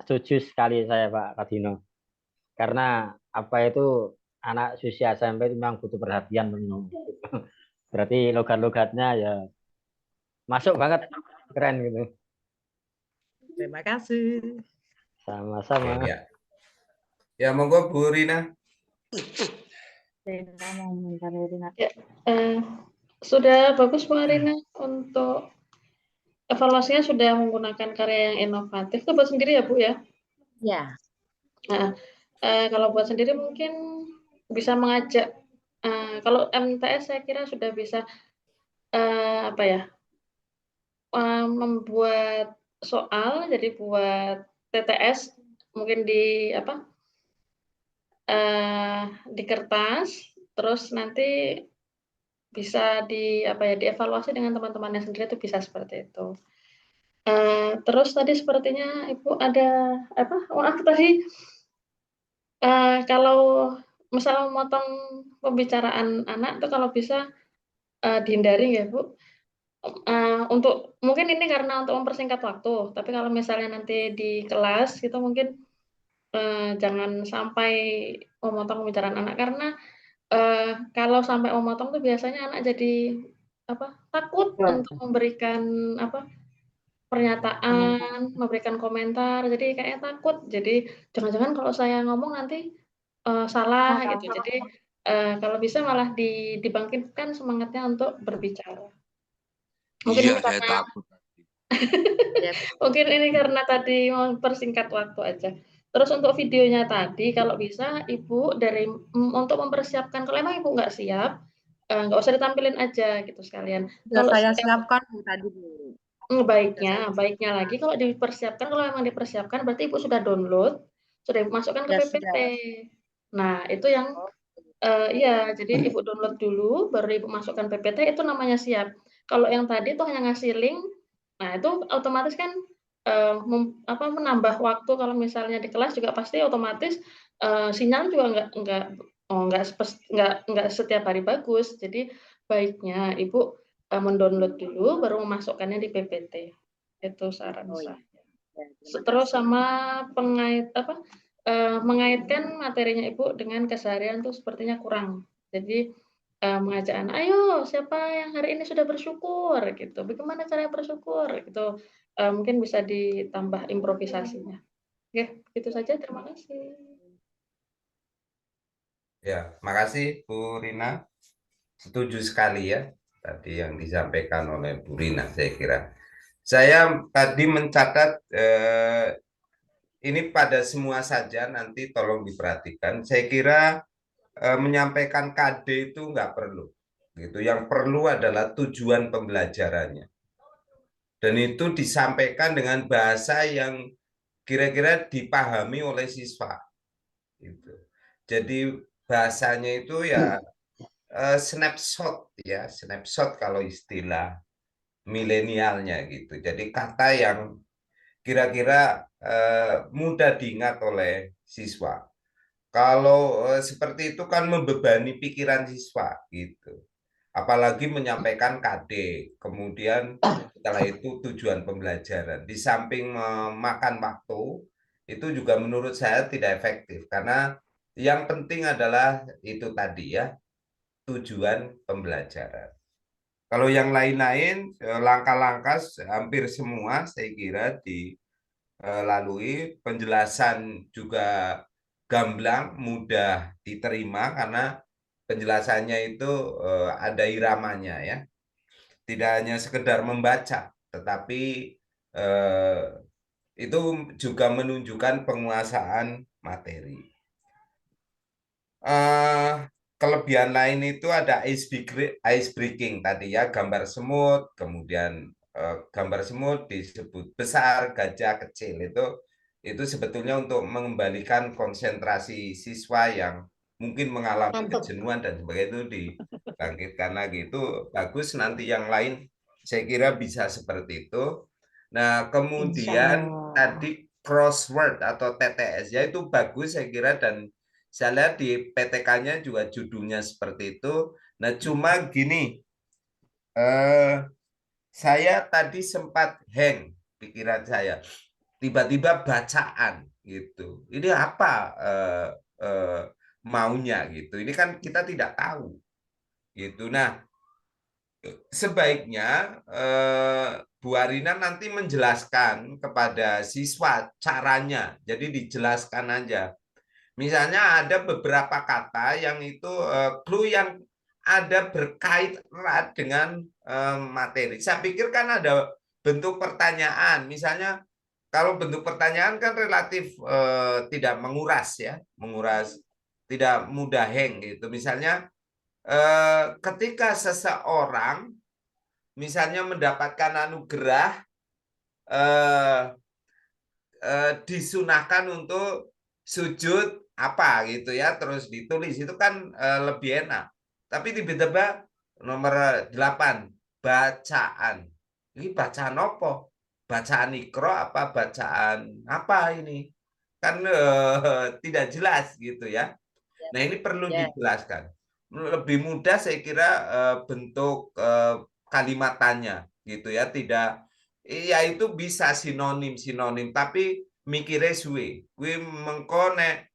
setuju sekali saya, Pak Kadino. Karena apa itu anak usia SMP itu memang butuh perhatian penuh. Berarti logat-logatnya ya masuk banget, keren gitu. Terima kasih. Sama-sama. Ya, monggo Bu Rina. Sudah bagus Bu Arina untuk evaluasinya, sudah menggunakan karya yang inovatif. Itu buat sendiri ya Bu ya? Ya. Nah, kalau buat sendiri mungkin bisa mengajak, kalau MTS saya kira sudah bisa membuat soal, jadi buat TTS mungkin di di kertas, terus nanti bisa dievaluasi dengan teman-temannya sendiri, itu bisa seperti itu. Terus tadi sepertinya Ibu ada tadi kalau misalnya memotong pembicaraan anak itu kalau bisa dihindari ya Bu. Untuk mungkin ini karena untuk mempersingkat waktu, tapi kalau misalnya nanti di kelas itu mungkin jangan sampai memotong pembicaraan anak, karena kalau sampai memotong tuh biasanya anak jadi takut untuk memberikan pernyataan, memberikan komentar, jadi kayaknya takut. Jadi jangan-jangan kalau saya ngomong nanti salah gitu. Jadi kalau bisa malah dibangkitkan semangatnya untuk berbicara. Mungkin Iya, saya takut. Mungkin ini karena tadi mau persingkat waktu aja. Terus untuk videonya tadi, kalau bisa Ibu untuk mempersiapkan, kalau emang Ibu nggak siap, nggak usah ditampilin aja gitu sekalian. Kalau saya siapkan tadi Bu. Baiknya lagi kalau dipersiapkan, kalau memang dipersiapkan berarti Ibu sudah download, sudah masukkan ke PPT. Nah, itu yang jadi Ibu download dulu, baru Ibu masukkan PPT, itu namanya siap. Kalau yang tadi tuh hanya ngasih link, nah itu otomatis kan menambah waktu. Kalau misalnya di kelas juga pasti otomatis sinyal juga nggak setiap hari bagus. Jadi baiknya Ibu mendownload dulu baru memasukkannya di PPT. Itu saran saya. Terus sama mengaitkan materinya Ibu dengan keseharian tuh sepertinya kurang. Jadi mengajak anak, ayo siapa yang hari ini sudah bersyukur gitu. Bagaimana cara bersyukur gitu. Mungkin bisa ditambah improvisasinya. Oke, itu saja. Terima kasih. Ya, makasih Bu Rina. Setuju sekali ya tadi yang disampaikan oleh Bu Rina, saya kira. Saya tadi mencatat ini pada semua saja, nanti tolong diperhatikan. Saya kira menyampaikan KD itu nggak perlu. Gitu. Yang perlu adalah tujuan pembelajarannya. Dan itu disampaikan dengan bahasa yang kira-kira dipahami oleh siswa. Gitu. Jadi bahasanya itu ya snapshot ya, snapshot kalau istilah milenialnya gitu. Jadi kata yang kira-kira mudah diingat oleh siswa. Kalau seperti itu kan membebani pikiran siswa gitu. Apalagi menyampaikan KD, kemudian setelah itu tujuan pembelajaran. Di samping memakan waktu, itu juga menurut saya tidak efektif. Karena yang penting adalah itu tadi ya, tujuan pembelajaran. Kalau yang lain-lain, langkah-langkah hampir semua saya kira dilalui. Penjelasan juga gamblang, mudah diterima karena penjelasannya itu ada iramanya ya. Tidak hanya sekedar membaca, tetapi itu juga menunjukkan penguasaan materi. Kelebihan lain itu ada ice breaking tadi ya, gambar semut, kemudian gambar semut disebut besar, gajah kecil, itu sebetulnya untuk mengembalikan konsentrasi siswa yang mungkin mengalami kejenuhan dan sebagainya, itu dibangkitkan lagi. Itu bagus, nanti yang lain saya kira bisa seperti itu. Nah, kemudian tadi crossword atau TTS ya itu bagus saya kira, dan saya lihat di PTK-nya juga judulnya seperti itu. Nah, cuma gini, saya tadi sempat hang pikiran saya. Tiba-tiba bacaan gitu. Ini apa maunya gitu. Ini kan kita tidak tahu gitu. Nah, sebaiknya Bu Arina nanti menjelaskan kepada siswa caranya. Jadi dijelaskan aja. Misalnya ada beberapa kata yang itu clue yang ada berkait erat dengan materi. Saya pikir kan ada bentuk pertanyaan. Misalnya kalau bentuk pertanyaan kan relatif tidak menguras ya, tidak mudah hang gitu. Misalnya ketika seseorang misalnya mendapatkan anugerah disunahkan untuk sujud apa gitu ya, terus ditulis itu kan lebih enak. Tapi tiba-tiba nomor 8 bacaan. Ini bacaan apa? Bacaan Iqra apa bacaan apa ini? Kan tidak jelas gitu ya. Nah, ini perlu dijelaskan. Lebih mudah saya kira bentuk kalimatannya gitu ya, tidak ya itu bisa sinonim tapi mikirnya suwe. Gue mengkonek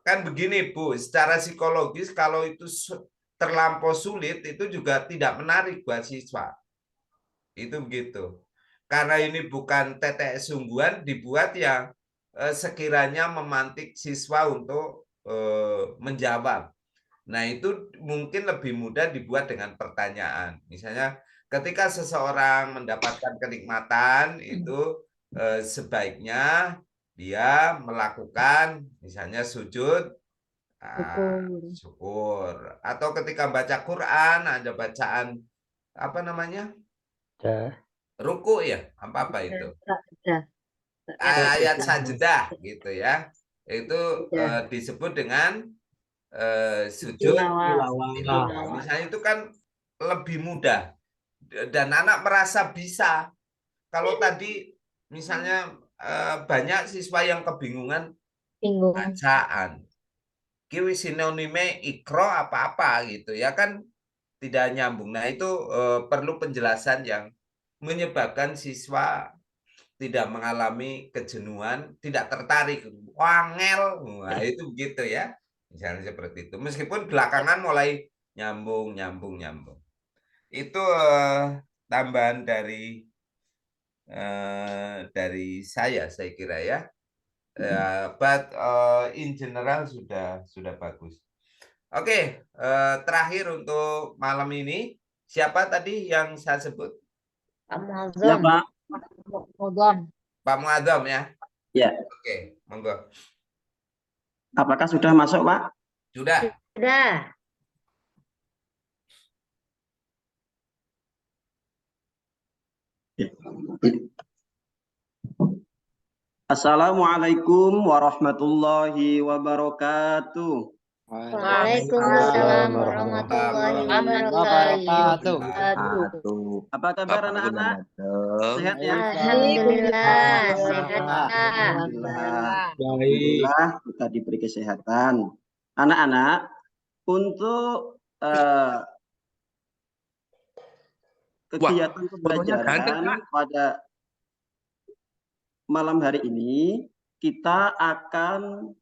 kan begini Bu, secara psikologis kalau itu terlampau sulit itu juga tidak menarik buat siswa. Itu begitu. Karena ini bukan TTS sungguhan, dibuat yang sekiranya memantik siswa untuk menjawab. Nah, itu mungkin lebih mudah dibuat dengan pertanyaan. Misalnya ketika seseorang mendapatkan kenikmatan itu sebaiknya dia melakukan misalnya sujud syukur, atau ketika baca Quran ada bacaan apa namanya? Ruku ya, apa itu? Ayat sajdah gitu ya. Itu disebut dengan sujud tilawah. Misalnya itu kan lebih mudah dan anak merasa bisa. Kalau tadi Misalnya banyak siswa yang kebingungan Bingung. bacaan. Kiwi sinonime ikro apa-apa gitu ya kan tidak nyambung. Nah itu perlu penjelasan yang menyebabkan siswa tidak mengalami kejenuhan, tidak tertarik, wangel, nah itu begitu ya, misalnya seperti itu. Meskipun belakangan mulai nyambung. Itu tambahan dari saya kira ya. But in general sudah bagus. Oke, terakhir untuk malam ini siapa tadi yang saya sebut? Pak Muazzam. Ya, Pak. Pak Muazzam ya. Ya. Oke, monggo. Apakah sudah masuk, Pak? Sudah. Sudah. Assalamualaikum warahmatullahi wabarakatuh. Waalaikumsalam warahmatullahi wabarakatuh. Apa kabar anak-anak? Sehat ya? Alhamdulillah, sehat. Alhamdulillah kita diberi kesehatan. Anak-anak, untuk kegiatan pembelajaran pada malam hari ini kita akan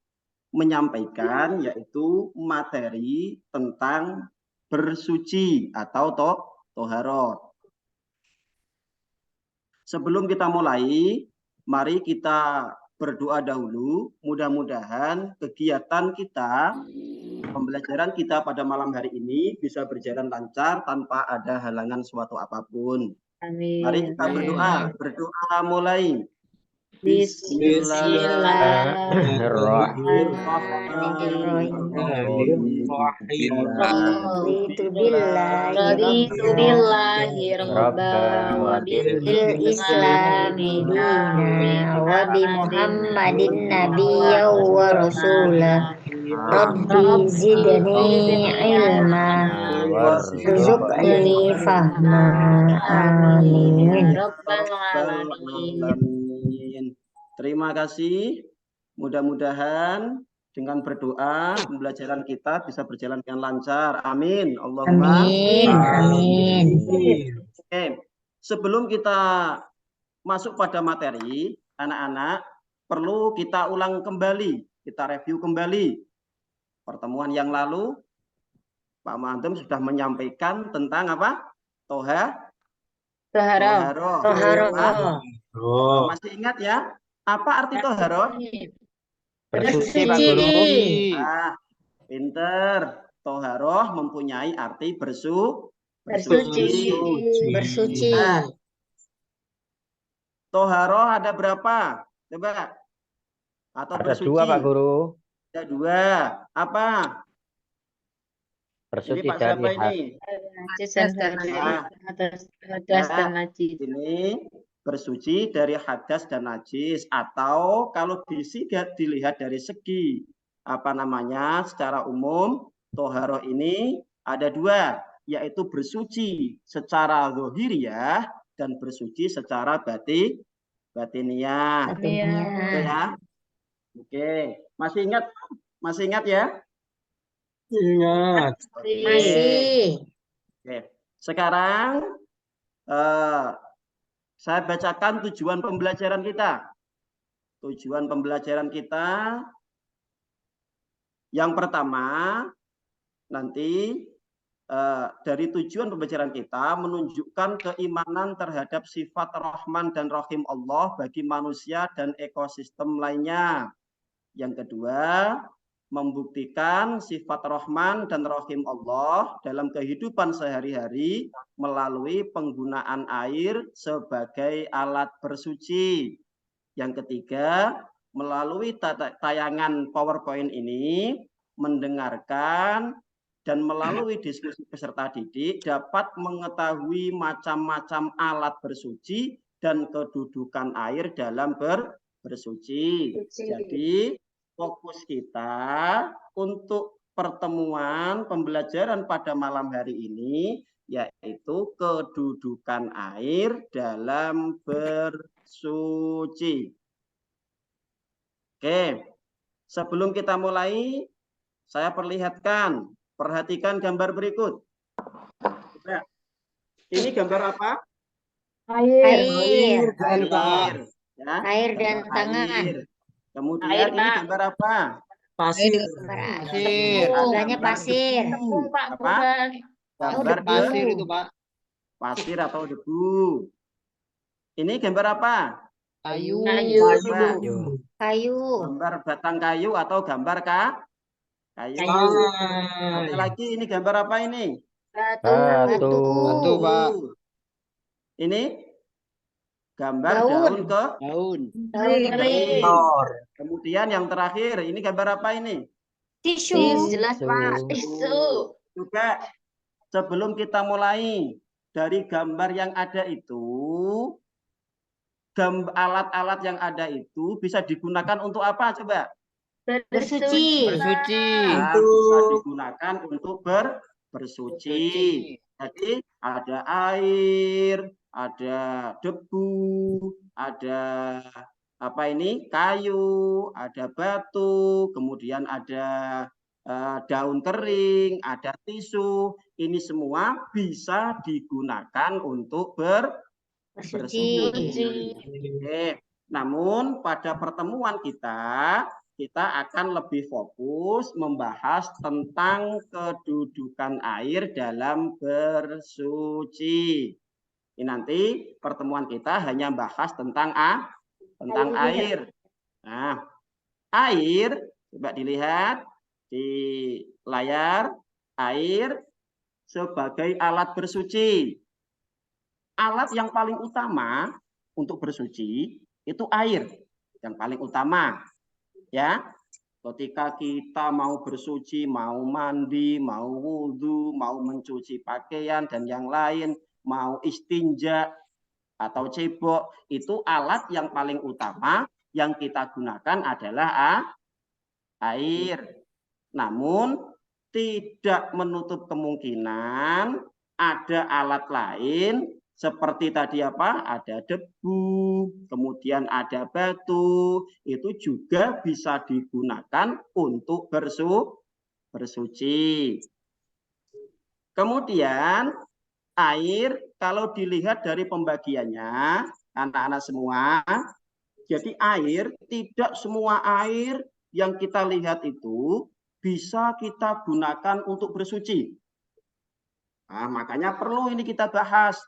menyampaikan yaitu materi tentang bersuci atau toharoh. Sebelum kita mulai, mari kita berdoa dahulu. Mudah-mudahan kegiatan kita, pembelajaran kita pada malam hari ini bisa berjalan lancar tanpa ada halangan suatu apapun. Amin. Mari kita berdoa. Berdoa mulai. Bismillahirrahmanirrahim. Raditu billahi rabban wa bil islami dina wa bi Muhammadin nabiyyan wa rasulah. Rabbi zidni ilma warzuqni fahma. Amin. Terima kasih. Mudah-mudahan dengan berdoa pembelajaran kita bisa berjalan dengan lancar. Amin. Allahumma amin. Oke. Sebelum kita masuk pada materi, anak-anak perlu kita ulang kembali, kita review kembali. Pertemuan yang lalu Pak Muazzam sudah menyampaikan tentang apa? Toharoh. Masih ingat ya? Apa arti toharoh? Bersuci. Pinter. Toharoh mempunyai arti bersuci. Toharoh ada berapa? Coba. Atau ada bersuci? 2 Pak Guru. Ada 2. Apa? Bersuci Pak, dari hadas dan najis. Ini bersuci dari hadas dan najis, atau kalau dilihat dari segi secara umum, toharoh ini ada 2, yaitu bersuci secara zahiriyah dan bersuci secara batiniyah. Ya. Oke, masih ingat ya? Ingat. Masih. Oke. Sekarang saya bacakan tujuan pembelajaran kita. Tujuan pembelajaran kita yang pertama, nanti dari tujuan pembelajaran kita menunjukkan keimanan terhadap sifat Rahman dan Rahim Allah bagi manusia dan ekosistem lainnya. Yang kedua, membuktikan sifat Rahman dan Rahim Allah dalam kehidupan sehari-hari melalui penggunaan air sebagai alat bersuci. Yang ketiga, melalui tayangan PowerPoint ini, mendengarkan dan melalui diskusi peserta didik dapat mengetahui macam-macam alat bersuci dan kedudukan air dalam bersuci. Jadi, fokus kita untuk pertemuan pembelajaran pada malam hari ini yaitu kedudukan air dalam bersuci. suci. Oke, sebelum kita mulai, saya perlihatkan, perhatikan gambar berikut. Ini gambar apa? Air. Air. Ya, Air dan gambar tangan. air. Kemudian Air, ini Pak. gambar apa? Pasir. Pasir. Sebelahnya pasir. Tepung, Pak, Apa? bukan. Gambar Pasir itu, Pak. pasir atau debu. Ini gambar apa? Kayu. Kayu. Kayu. Gambar batang kayu atau gambar kayu. Kayu. Ada lagi, ini gambar apa ini? Batu. Batu, Pak. Ini gambar Daun. Daun. Daun kering. Kemudian yang terakhir, ini gambar apa ini? Tisu. Jelas, Pak. Tisu. Juga sebelum kita mulai, dari gambar yang ada itu, alat-alat yang ada itu bisa digunakan untuk apa coba? Bersuci. Bersuci. Nah, bisa digunakan untuk bersuci. Jadi ada air, ada debu, ada apa ini? Kayu, ada batu, kemudian ada daun kering, ada tisu. Ini semua bisa digunakan untuk bersuci. Oke. Namun pada pertemuan kita akan lebih fokus membahas tentang kedudukan air dalam bersuci. Ini nanti pertemuan kita hanya bahas tentang air. Nah, air coba dilihat di layar, air sebagai alat bersuci. Alat yang paling utama untuk bersuci itu air, yang paling utama. Ya, ketika kita mau bersuci, mau mandi, mau wudhu, mau mencuci pakaian dan yang lain, mau istinja atau cebok, itu alat yang paling utama yang kita gunakan adalah air. Namun tidak menutup kemungkinan ada alat lain seperti tadi apa? Ada debu, kemudian ada batu, itu juga bisa digunakan untuk bersuci. Kemudian air kalau dilihat dari pembagiannya, anak-anak semua, jadi air tidak semua air yang kita lihat itu bisa kita gunakan untuk bersuci. Nah, makanya perlu ini kita bahas.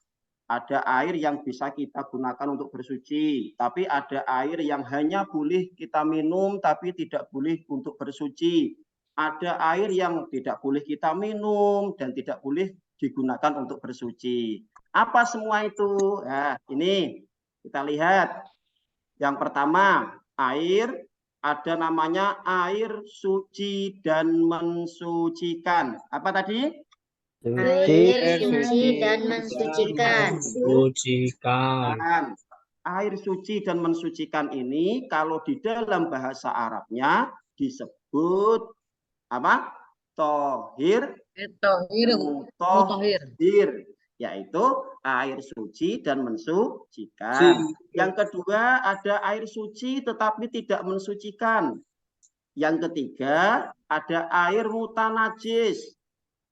Ada air yang bisa kita gunakan untuk bersuci, tapi ada air yang hanya boleh kita minum tapi tidak boleh untuk bersuci. Ada air yang tidak boleh kita minum dan tidak boleh digunakan untuk bersuci. Apa semua itu? Nah, ini kita lihat. Yang pertama, air ada namanya air suci dan mensucikan. Apa tadi? Air suci dan mensucikan. Air suci dan mensucikan ini kalau di dalam bahasa Arabnya disebut apa? Tohir, mutahhir, yaitu air suci dan mensucikan. Yang kedua ada air suci tetapi tidak mensucikan. Yang ketiga ada air mutanajis.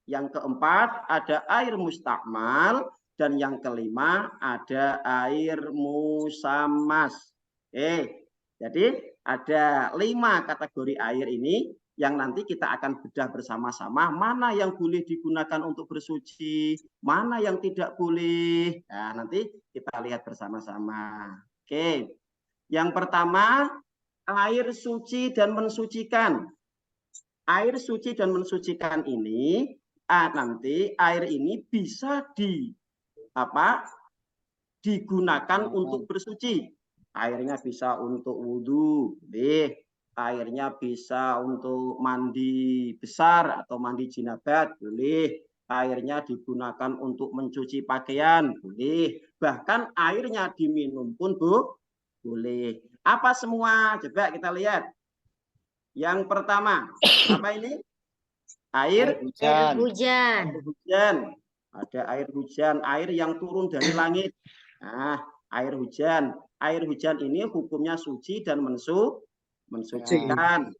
Yang keempat ada air mustakmal, dan yang kelima ada air musammas. Jadi ada 5 kategori air ini yang nanti kita akan bedah bersama-sama mana yang boleh digunakan untuk bersuci, mana yang tidak boleh. Nah, nanti kita lihat bersama-sama. Oke. Yang pertama, air suci dan mensucikan. Air suci dan mensucikan ini nanti air ini bisa digunakan untuk bersuci. Airnya bisa untuk wudhu, airnya bisa untuk mandi besar atau mandi jinabat, boleh. Airnya digunakan untuk mencuci pakaian, boleh. Bahkan airnya diminum pun boleh. Apa semua? Coba kita lihat. Yang pertama, apa ini? Air hujan. Ada air hujan, air yang turun dari langit. Nah, air hujan. air hujan ini hukumnya suci dan mensucikan.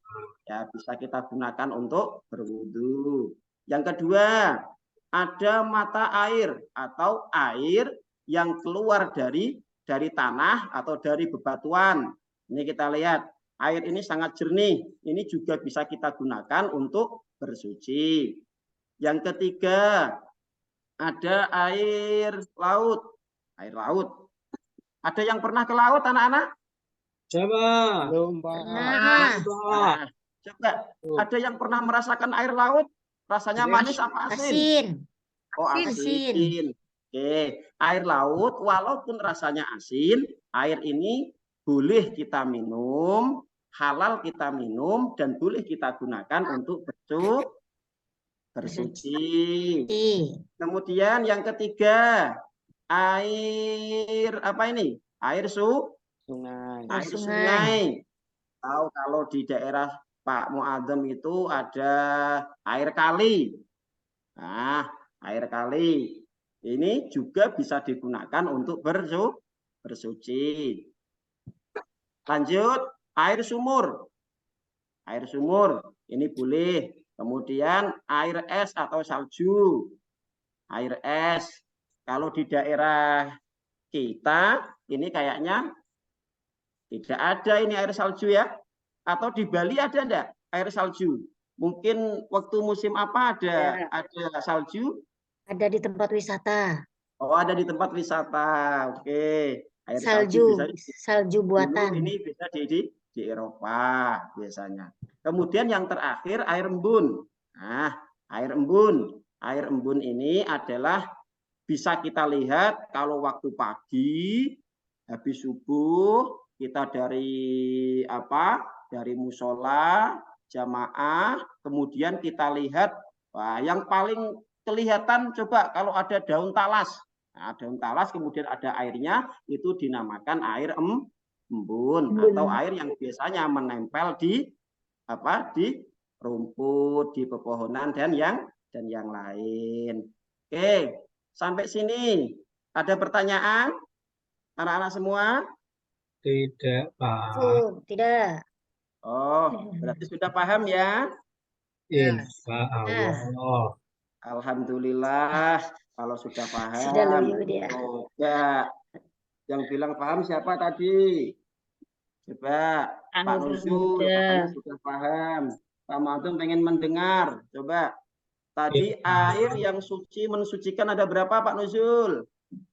Ya, bisa kita gunakan untuk berwudu. Yang kedua, ada mata air atau air yang keluar dari tanah atau dari bebatuan. Ini kita lihat, air ini sangat jernih. Ini juga bisa kita gunakan untuk bersuci. Yang ketiga, ada air laut. Air laut. Ada yang pernah ke laut, anak-anak? Coba. Belum, Pak. Nah, coba, ada yang pernah merasakan air laut? Rasanya manis apa asin? Asin. Oh, asin. Oke, air laut walaupun rasanya asin, air ini boleh kita minum, halal kita minum, dan boleh kita gunakan untuk bersuci. Kemudian yang ketiga, air apa ini? Air Sungai. Air sungai. Tahu kalau di daerah Pak Muadzam itu ada air kali. Nah, air kali ini juga bisa digunakan untuk bersuci. Lanjut, air sumur. Air sumur ini boleh. Kemudian air es atau salju. Air es. Kalau di daerah kita ini kayaknya tidak ada ini air salju ya. Atau di Bali ada enggak air salju? Mungkin waktu musim apa ada salju? Ada di tempat wisata. Oh, ada di tempat wisata. Oke. Air salju buatan. Ini bisa di Eropa biasanya. Kemudian yang terakhir air embun. Nah, air embun. Air embun ini adalah bisa kita lihat kalau waktu pagi habis subuh kita dari musola jamaah, kemudian kita lihat, wah, yang paling kelihatan coba kalau ada daun talas. Nah, daun talas kemudian ada airnya, itu dinamakan air embun atau air yang biasanya menempel di rumput, di pepohonan dan yang lain. Oke, sampai sini ada pertanyaan anak-anak semua? Tidak, Pak. Tidak. Oh, berarti sudah paham ya? Insya Allah. Alhamdulillah, kalau sudah paham. Sudah loyo dia. Oh, ya. Yang bilang paham siapa tadi? Coba Pak Nuzul, katanya sudah paham. Pak Madum pengen mendengar. Coba. Tadi air yang suci mensucikan ada berapa Pak Nuzul?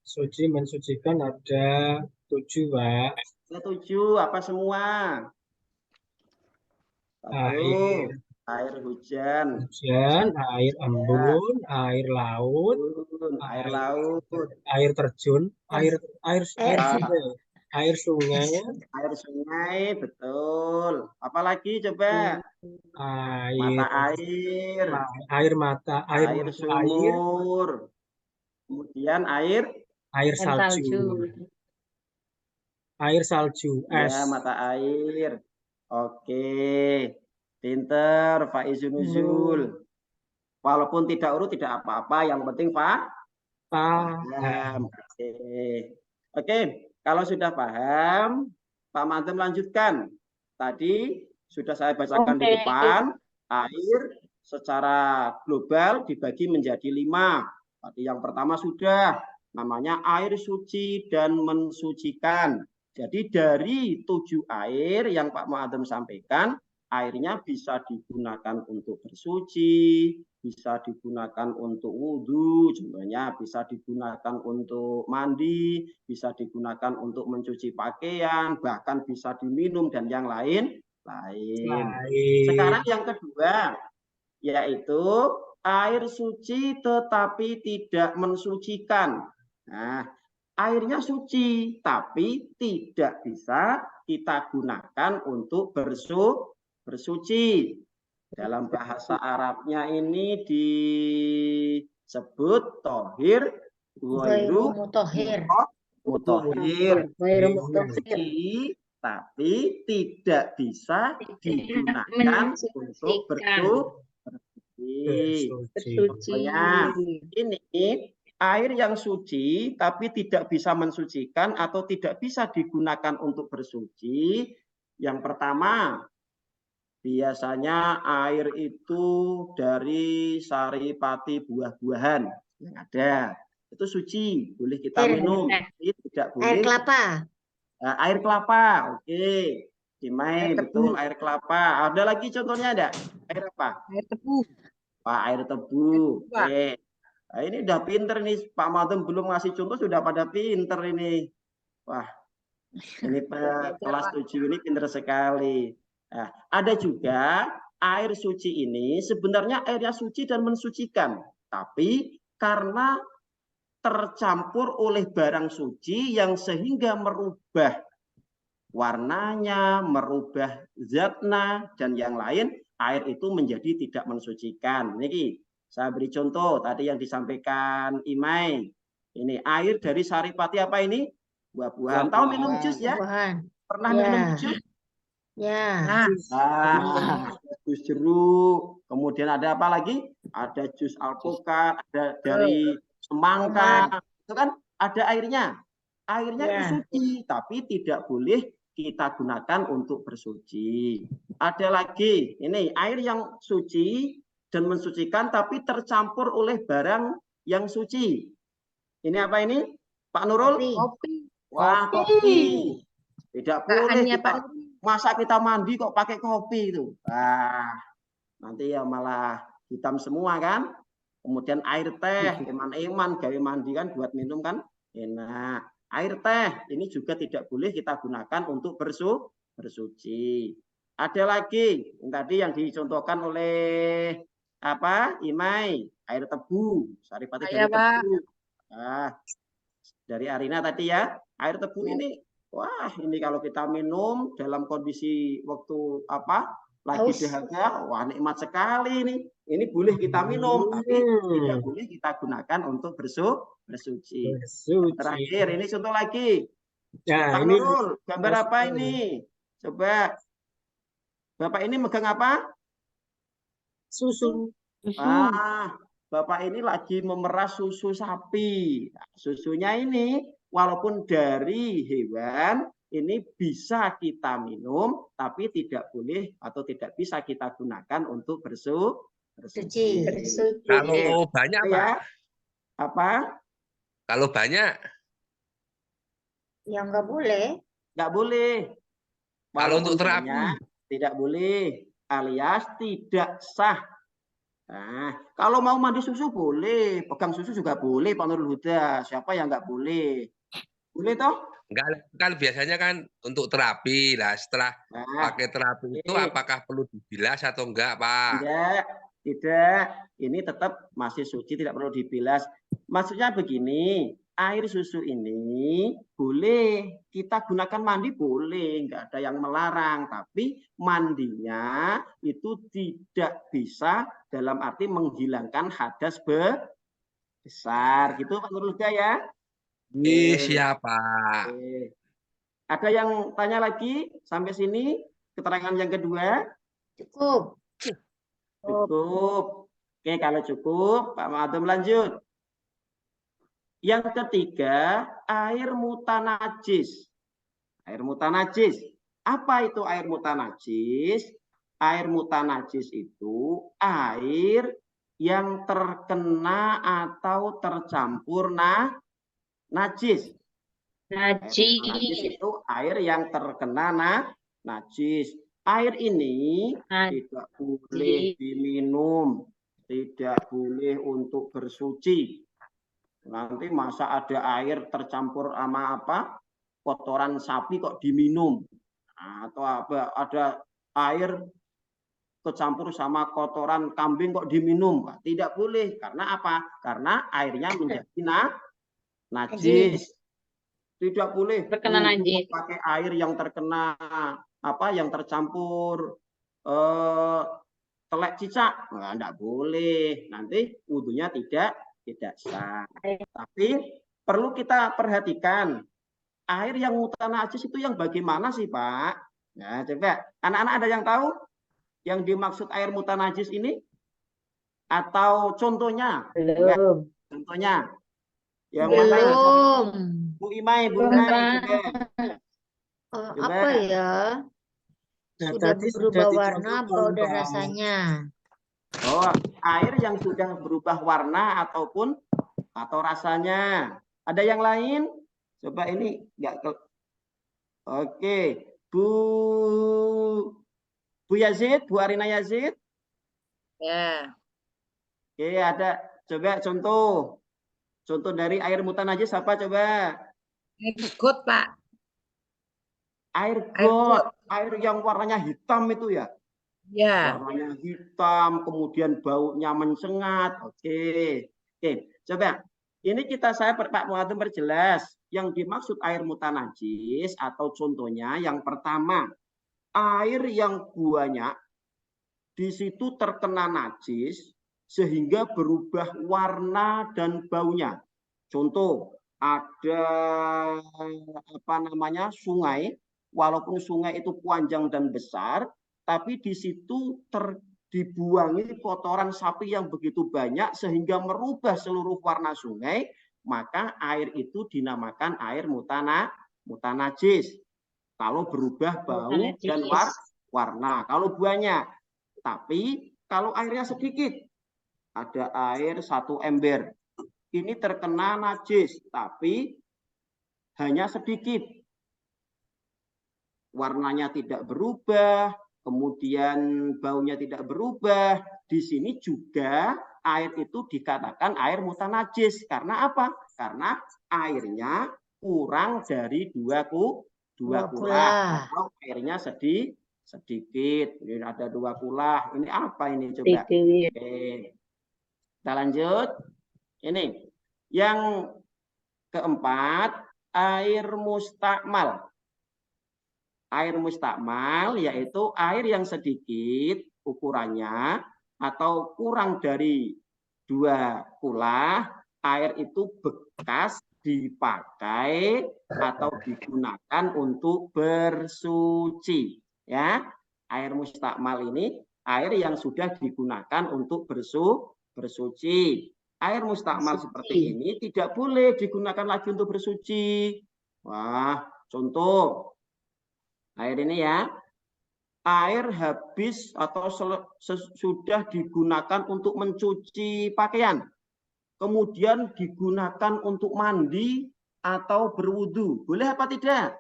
Suci mensucikan ada 7, Pak. 7, apa semua? Air hujan, air embun, air laut, air terjun, air sungai, betul. Apalagi coba? Air sumur, kemudian air salju. Air salju, es. Ya, mata air. Oke. Pinter, Pak Izunuzul. Walaupun tidak urut tidak apa-apa, yang penting paham. Oke, kalau sudah paham, Pak Madem lanjutkan. Tadi sudah saya bacakan di depan, air secara global dibagi menjadi 5. Tadi yang pertama sudah, namanya air suci dan mensucikan. Jadi dari 7 air yang Pak Muadzam sampaikan, airnya bisa digunakan untuk bersuci, bisa digunakan untuk wudhu, contohnya bisa digunakan untuk mandi, bisa digunakan untuk mencuci pakaian, bahkan bisa diminum dan yang lain. Sekarang yang kedua, yaitu air suci tetapi tidak mensucikan. Nah, airnya suci, tapi tidak bisa kita gunakan untuk bersuci. Dalam bahasa Arabnya ini disebut tohir, ghairu mutahhir. Suci, tapi tidak bisa digunakan untuk bersuci. Contohnya ini air yang suci tapi tidak bisa mensucikan atau tidak bisa digunakan untuk bersuci. Yang pertama, biasanya air itu dari saripati buah-buahan yang ada. Itu suci, boleh kita minum. Tapi tidak boleh. Air kelapa. Nah, air kelapa, oke. Dimai, betul, air kelapa. Ada lagi contohnya ada? Air apa? Air tebu. Pak, air tebu. Oke. Nah, ini udah pinter nih, Pak Madem belum ngasih contoh sudah pada pinter ini. Wah, ini kelas 7 ini pinter sekali. Nah, ada juga air suci ini sebenarnya airnya suci dan mensucikan. Tapi karena tercampur oleh barang suci yang sehingga merubah warnanya, merubah zatnya, dan yang lain, air itu menjadi tidak mensucikan. Ini saya beri contoh tadi yang disampaikan Imai. Ini air dari saripati apa ini? Buah-buahan. Tahu minum jus ya? Pernah minum jus? Ya. Jus jeruk. Kemudian ada apa lagi? Ada jus alpukat, ada dari semangka. Itu kan ada airnya. Airnya itu suci, tapi tidak boleh kita gunakan untuk bersuci. Ada lagi, ini air yang suci dan mensucikan tapi tercampur oleh barang yang suci. Ini apa ini? Pak Nurul? Kopi. Wah, kopi. Tidak boleh kita, masa kita mandi kok pakai kopi itu. Wah, nanti ya malah hitam semua kan. Kemudian air teh, eman-eman gawe mandi kan buat minum kan enak. Air teh ini juga tidak boleh kita gunakan untuk bersuci. Ada lagi yang tadi yang dicontohkan oleh apa? Imai, air tebu, saripati dari tebu. Nah, dari Arina tadi ya, air tebu ini, wah ini kalau kita minum dalam kondisi waktu apa? Lagi dahaga, wah nikmat sekali ini. Ini boleh kita minum, tapi tidak boleh kita gunakan untuk bersuci. Terakhir, ini contoh lagi. Nah, Pak ini Nurul, gambar apa ini? Coba. Bapak ini megang apa? Susu. Bapak ini lagi memeras susu sapi. Nah, susunya ini walaupun dari hewan, ini bisa kita minum, tapi tidak boleh atau tidak bisa kita gunakan untuk bersuci. Kalau banyak, Pak? Ya. Apa? Kalau banyak? Ya nggak boleh. Nggak boleh. Kalau untuk terapi? Banyak, tidak boleh, alias tidak sah. Nah, kalau mau mandi susu boleh, pegang susu juga boleh, Pak Nurul Huda. Siapa yang nggak boleh? Boleh toh? Enggak, kan biasanya kan untuk terapi lah. Setelah pakai terapi itu apakah perlu dibilas atau enggak, Pak? Tidak. Ini tetap masih suci, tidak perlu dibilas. Maksudnya begini, air susu ini boleh kita gunakan mandi, boleh, nggak ada yang melarang. Tapi mandinya itu tidak bisa dalam arti menghilangkan hadas besar. Gitu Pak Nurul ya? Siapa? Ada yang tanya lagi sampai sini? Keterangan yang kedua? Cukup. Oke, kalau cukup, Pak Madem lanjut. Yang ketiga, air mutanajis. Air mutanajis. Apa itu air mutanajis? Air mutanajis itu air yang terkena atau tercampur najis. Najis itu air yang terkena najis. Air ini tidak boleh diminum, tidak boleh untuk bersuci. Nanti masa ada air tercampur sama apa? Kotoran sapi kok diminum. Atau ada air tercampur sama kotoran kambing kok diminum. Tidak boleh. Karena apa? Karena airnya menjadi najis. Tidak boleh pakai air yang terkena apa yang tercampur telek cicak. Nah, enggak boleh. Nanti wudunya tidak sah. Tapi perlu kita perhatikan air yang mutanajis itu yang bagaimana sih, Pak? Nah, coba anak-anak ada yang tahu yang dimaksud air mutanajis ini? Atau contohnya? Belum. Contohnya Yang mana? Belum. Bu Imai, Bu Belum, Imai. Pak. Coba. Apa ya? Nah, Sudah tadi berubah sudah warna, dicontohkan, bau dan Pak. rasanya. Oh, air yang sudah berubah warna atau rasanya. Ada yang lain? Coba ini enggak ke... Oke, Bu Yazid, Bu Arina Yazid. Ya. Oke, ada. Coba contoh dari air mutan najis apa coba? Air got, Pak. Air got, air yang warnanya hitam itu ya? Ya. Warnanya hitam, kemudian baunya mensengat. Oke, coba. Ini saya Pak Muhammad perjelas. Yang dimaksud air mutan najis atau contohnya yang pertama, air yang banyak di situ terkena najis sehingga berubah warna dan baunya. Contoh, ada sungai, walaupun sungai itu panjang dan besar, tapi di situ dibuangi kotoran sapi yang begitu banyak sehingga merubah seluruh warna sungai, maka air itu dinamakan air mutan najis. Kalau berubah bau dan warna, kalau banyak. Tapi kalau airnya sedikit, ada air 1 ember, ini terkena najis, tapi hanya sedikit. Warnanya tidak berubah, kemudian baunya tidak berubah. Di sini juga air itu dikatakan air mutan najis. Karena apa? Karena airnya kurang dari 2 kulah. Atau airnya sedikit. Ini ada 2 kulah. Ini apa ini coba? Oke. Kita lanjut. Ini yang keempat, air mustakmal. Air mustakmal yaitu air yang sedikit ukurannya atau kurang dari 2 kulah. Air itu bekas dipakai atau digunakan untuk bersuci. Ya, air mustakmal ini air yang sudah digunakan untuk bersuci. Air mustakmal seperti ini tidak boleh digunakan lagi untuk bersuci. Wah, contoh air ini ya. Air habis atau sudah digunakan untuk mencuci pakaian. Kemudian digunakan untuk mandi atau berwudu. Boleh apa tidak?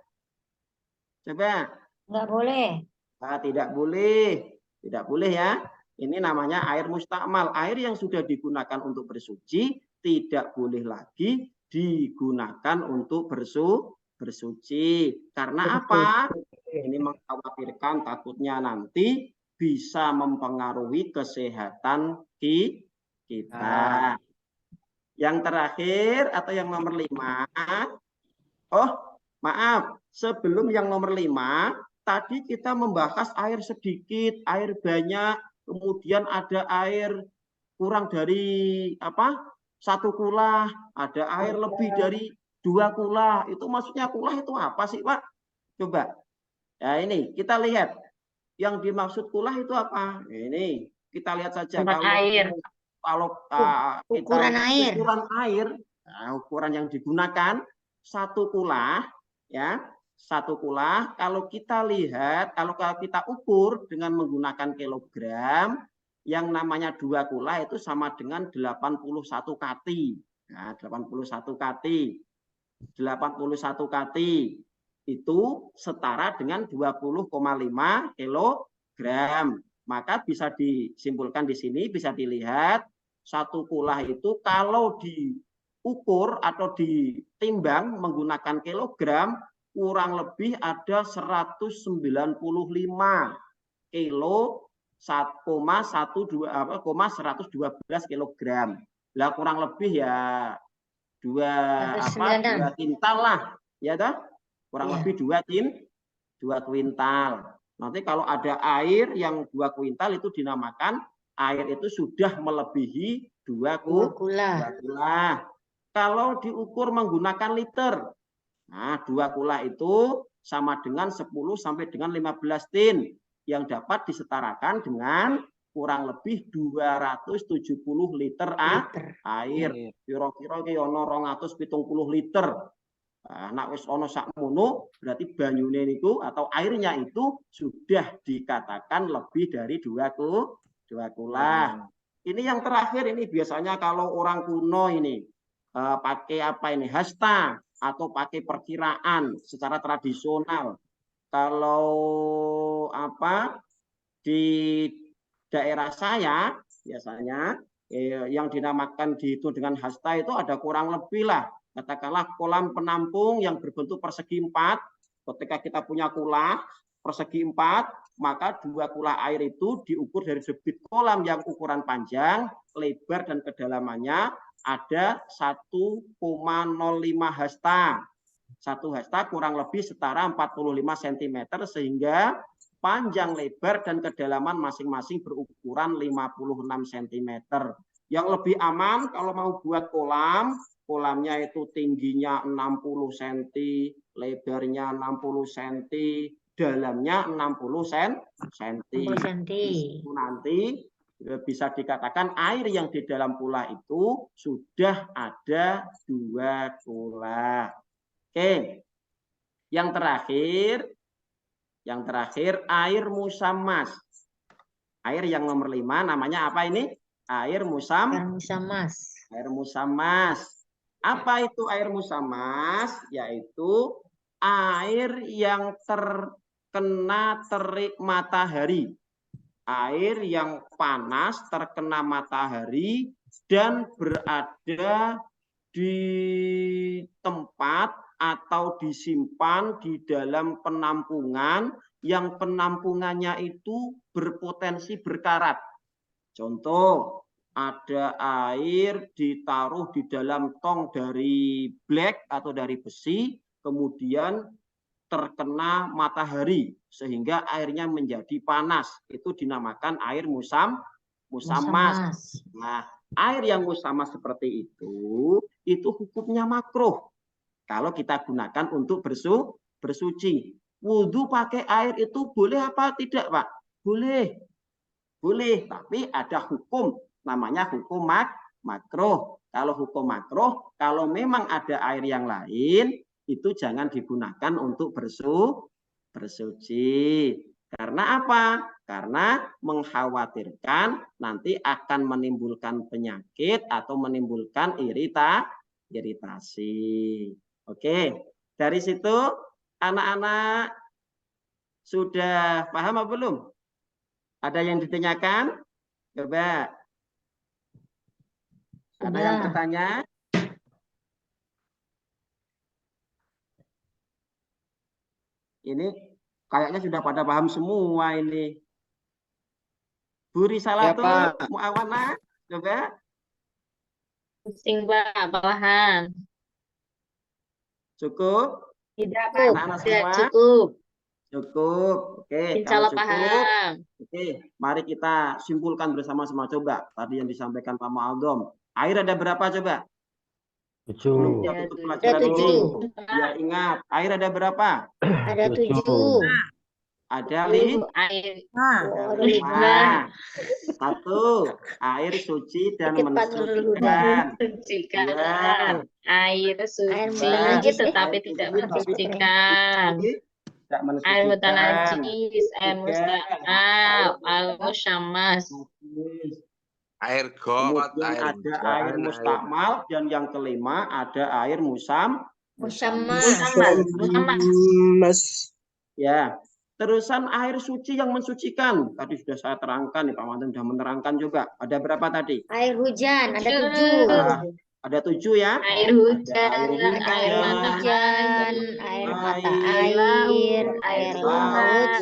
Coba. Enggak boleh. Nah, tidak boleh. Tidak boleh ya. Ini namanya air mustakmal. Air yang sudah digunakan untuk bersuci tidak boleh lagi digunakan untuk bersuci. Karena apa? Ini mengkhawatirkan takutnya nanti bisa mempengaruhi kesehatan kita. Yang terakhir atau yang nomor 5. Oh, maaf. Sebelum yang nomor 5, tadi kita membahas air sedikit, air banyak, kemudian ada air kurang dari 1 kulah, ada air lebih dari 2 kulah. Itu maksudnya kulah itu apa sih, Pak? Coba. Ya ini kita lihat. Yang dimaksud kulah itu apa? Ini kita lihat saja kalau ukuran air. Nah, ukuran yang digunakan 1 kulah ya. 1 kulah kalau kita lihat, kalau kita ukur dengan menggunakan kilogram, yang namanya 2 kulah itu sama dengan 81 kati. Nah, 81 kati. 81 kati itu setara dengan 20,5 kilogram. Maka bisa disimpulkan di sini, bisa dilihat 1 kulah itu kalau diukur atau ditimbang menggunakan kilogram kurang lebih ada 195 kilo 1,112 kilogram. Lah kurang lebih ya 2 kintal lah, ya toh? Kurang lebih 2 kuintal. Nanti kalau ada air yang 2 kuintal itu dinamakan air itu sudah melebihi 2 kulah. Kalau diukur menggunakan liter, nah 2 kulah itu sama dengan 10 sampai dengan 15 tin yang dapat disetarakan dengan kurang lebih 270 liter air. Kira-kira ki ono 270 liter. Nah, wis ono sakmono berarti banyune niku atau airnya itu sudah dikatakan lebih dari 2 kula. Ini yang terakhir ini biasanya kalau orang kuno ini pakai apa ini hasta atau pakai perkiraan secara tradisional. Kalau apa di daerah saya biasanya yang dinamakan dihitung dengan hasta itu ada kurang lebih lah katakanlah kolam penampung yang berbentuk persegi 4. Ketika kita punya kula persegi 4, maka 2 kula air itu diukur dari debit kolam yang ukuran panjang, lebar dan kedalamannya ada 1,05 hasta. 1 hasta kurang lebih setara 45 cm sehingga panjang, lebar dan kedalaman masing-masing berukuran 56 cm. Yang lebih aman kalau mau buat kolam, kolamnya itu tingginya 60 cm, lebarnya 60 cm, dalamnya 60 cm. Itu nanti bisa dikatakan air yang di dalam kula itu sudah ada 2 kula. Oke. Yang terakhir air musammas. Air yang nomor 5 namanya apa ini? Air musammas. Air musammas. Apa itu air musammas? Yaitu air yang terkena terik matahari. Air yang panas terkena matahari dan berada di tempat atau disimpan di dalam penampungan yang penampungannya itu berpotensi berkarat. Contoh, ada air ditaruh di dalam tong dari black atau dari besi, kemudian terkena matahari sehingga airnya menjadi panas. Itu dinamakan air musammas. Nah, air yang musammas seperti itu hukumnya makruh kalau kita gunakan untuk bersuci. Wudhu pakai air itu boleh apa tidak, Pak? Boleh. Boleh, tapi ada hukum. Namanya hukum makruh. Kalau hukum makruh, kalau memang ada air yang lain, itu jangan digunakan untuk bersuci. Karena apa? Karena mengkhawatirkan nanti akan menimbulkan penyakit atau menimbulkan iritasi. Oke, dari situ anak-anak sudah paham apa belum? Ada yang ditanyakan? Coba. Ada yang bertanya? Ini kayaknya sudah pada paham semua ini. Bu Risalatul Muawana, coba. Pusing, Pak, paham. Cukup? Tidak, Pak. Anak-anak Tidak semua? cukup. Cukup. Oke, Insya kalau Allah cukup. paham. Oke, mari kita simpulkan bersama-sama coba. Tadi yang disampaikan Pak Ma'aldom. Air ada berapa coba? 7. Kita tutup pelajaran ini. Biar ingat, air ada berapa? Ada 7. Ada air 5. 1. Air suci dan mensucikan. Air suci tetapi tidak mensucikan. Air mutanajis, air musta'ab, air musyammas. Air got, kemudian ada air mustakmal, dan yang kelima ada air musammas. Ya, terusan air suci yang mensucikan. Tadi sudah saya terangkan, Pak Mantan sudah menerangkan juga. Ada berapa tadi? Air hujan, ada 7. Ada 7 ya? Air hujan, air mata air, air laut,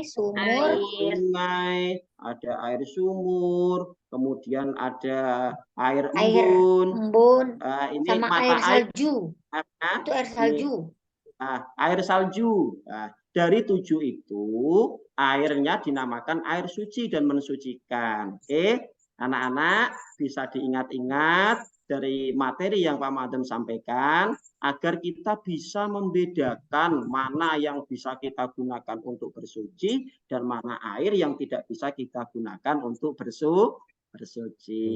sungai, ada air sumur, kemudian ada air embun, ini sama mata air salju. Itu air salju. Air salju. Dari 7 itu airnya dinamakan air suci dan mensucikan. Oke, anak-anak bisa diingat-ingat dari materi yang Pak Madem sampaikan, agar kita bisa membedakan mana yang bisa kita gunakan untuk bersuci dan mana air yang tidak bisa kita gunakan untuk bersuci.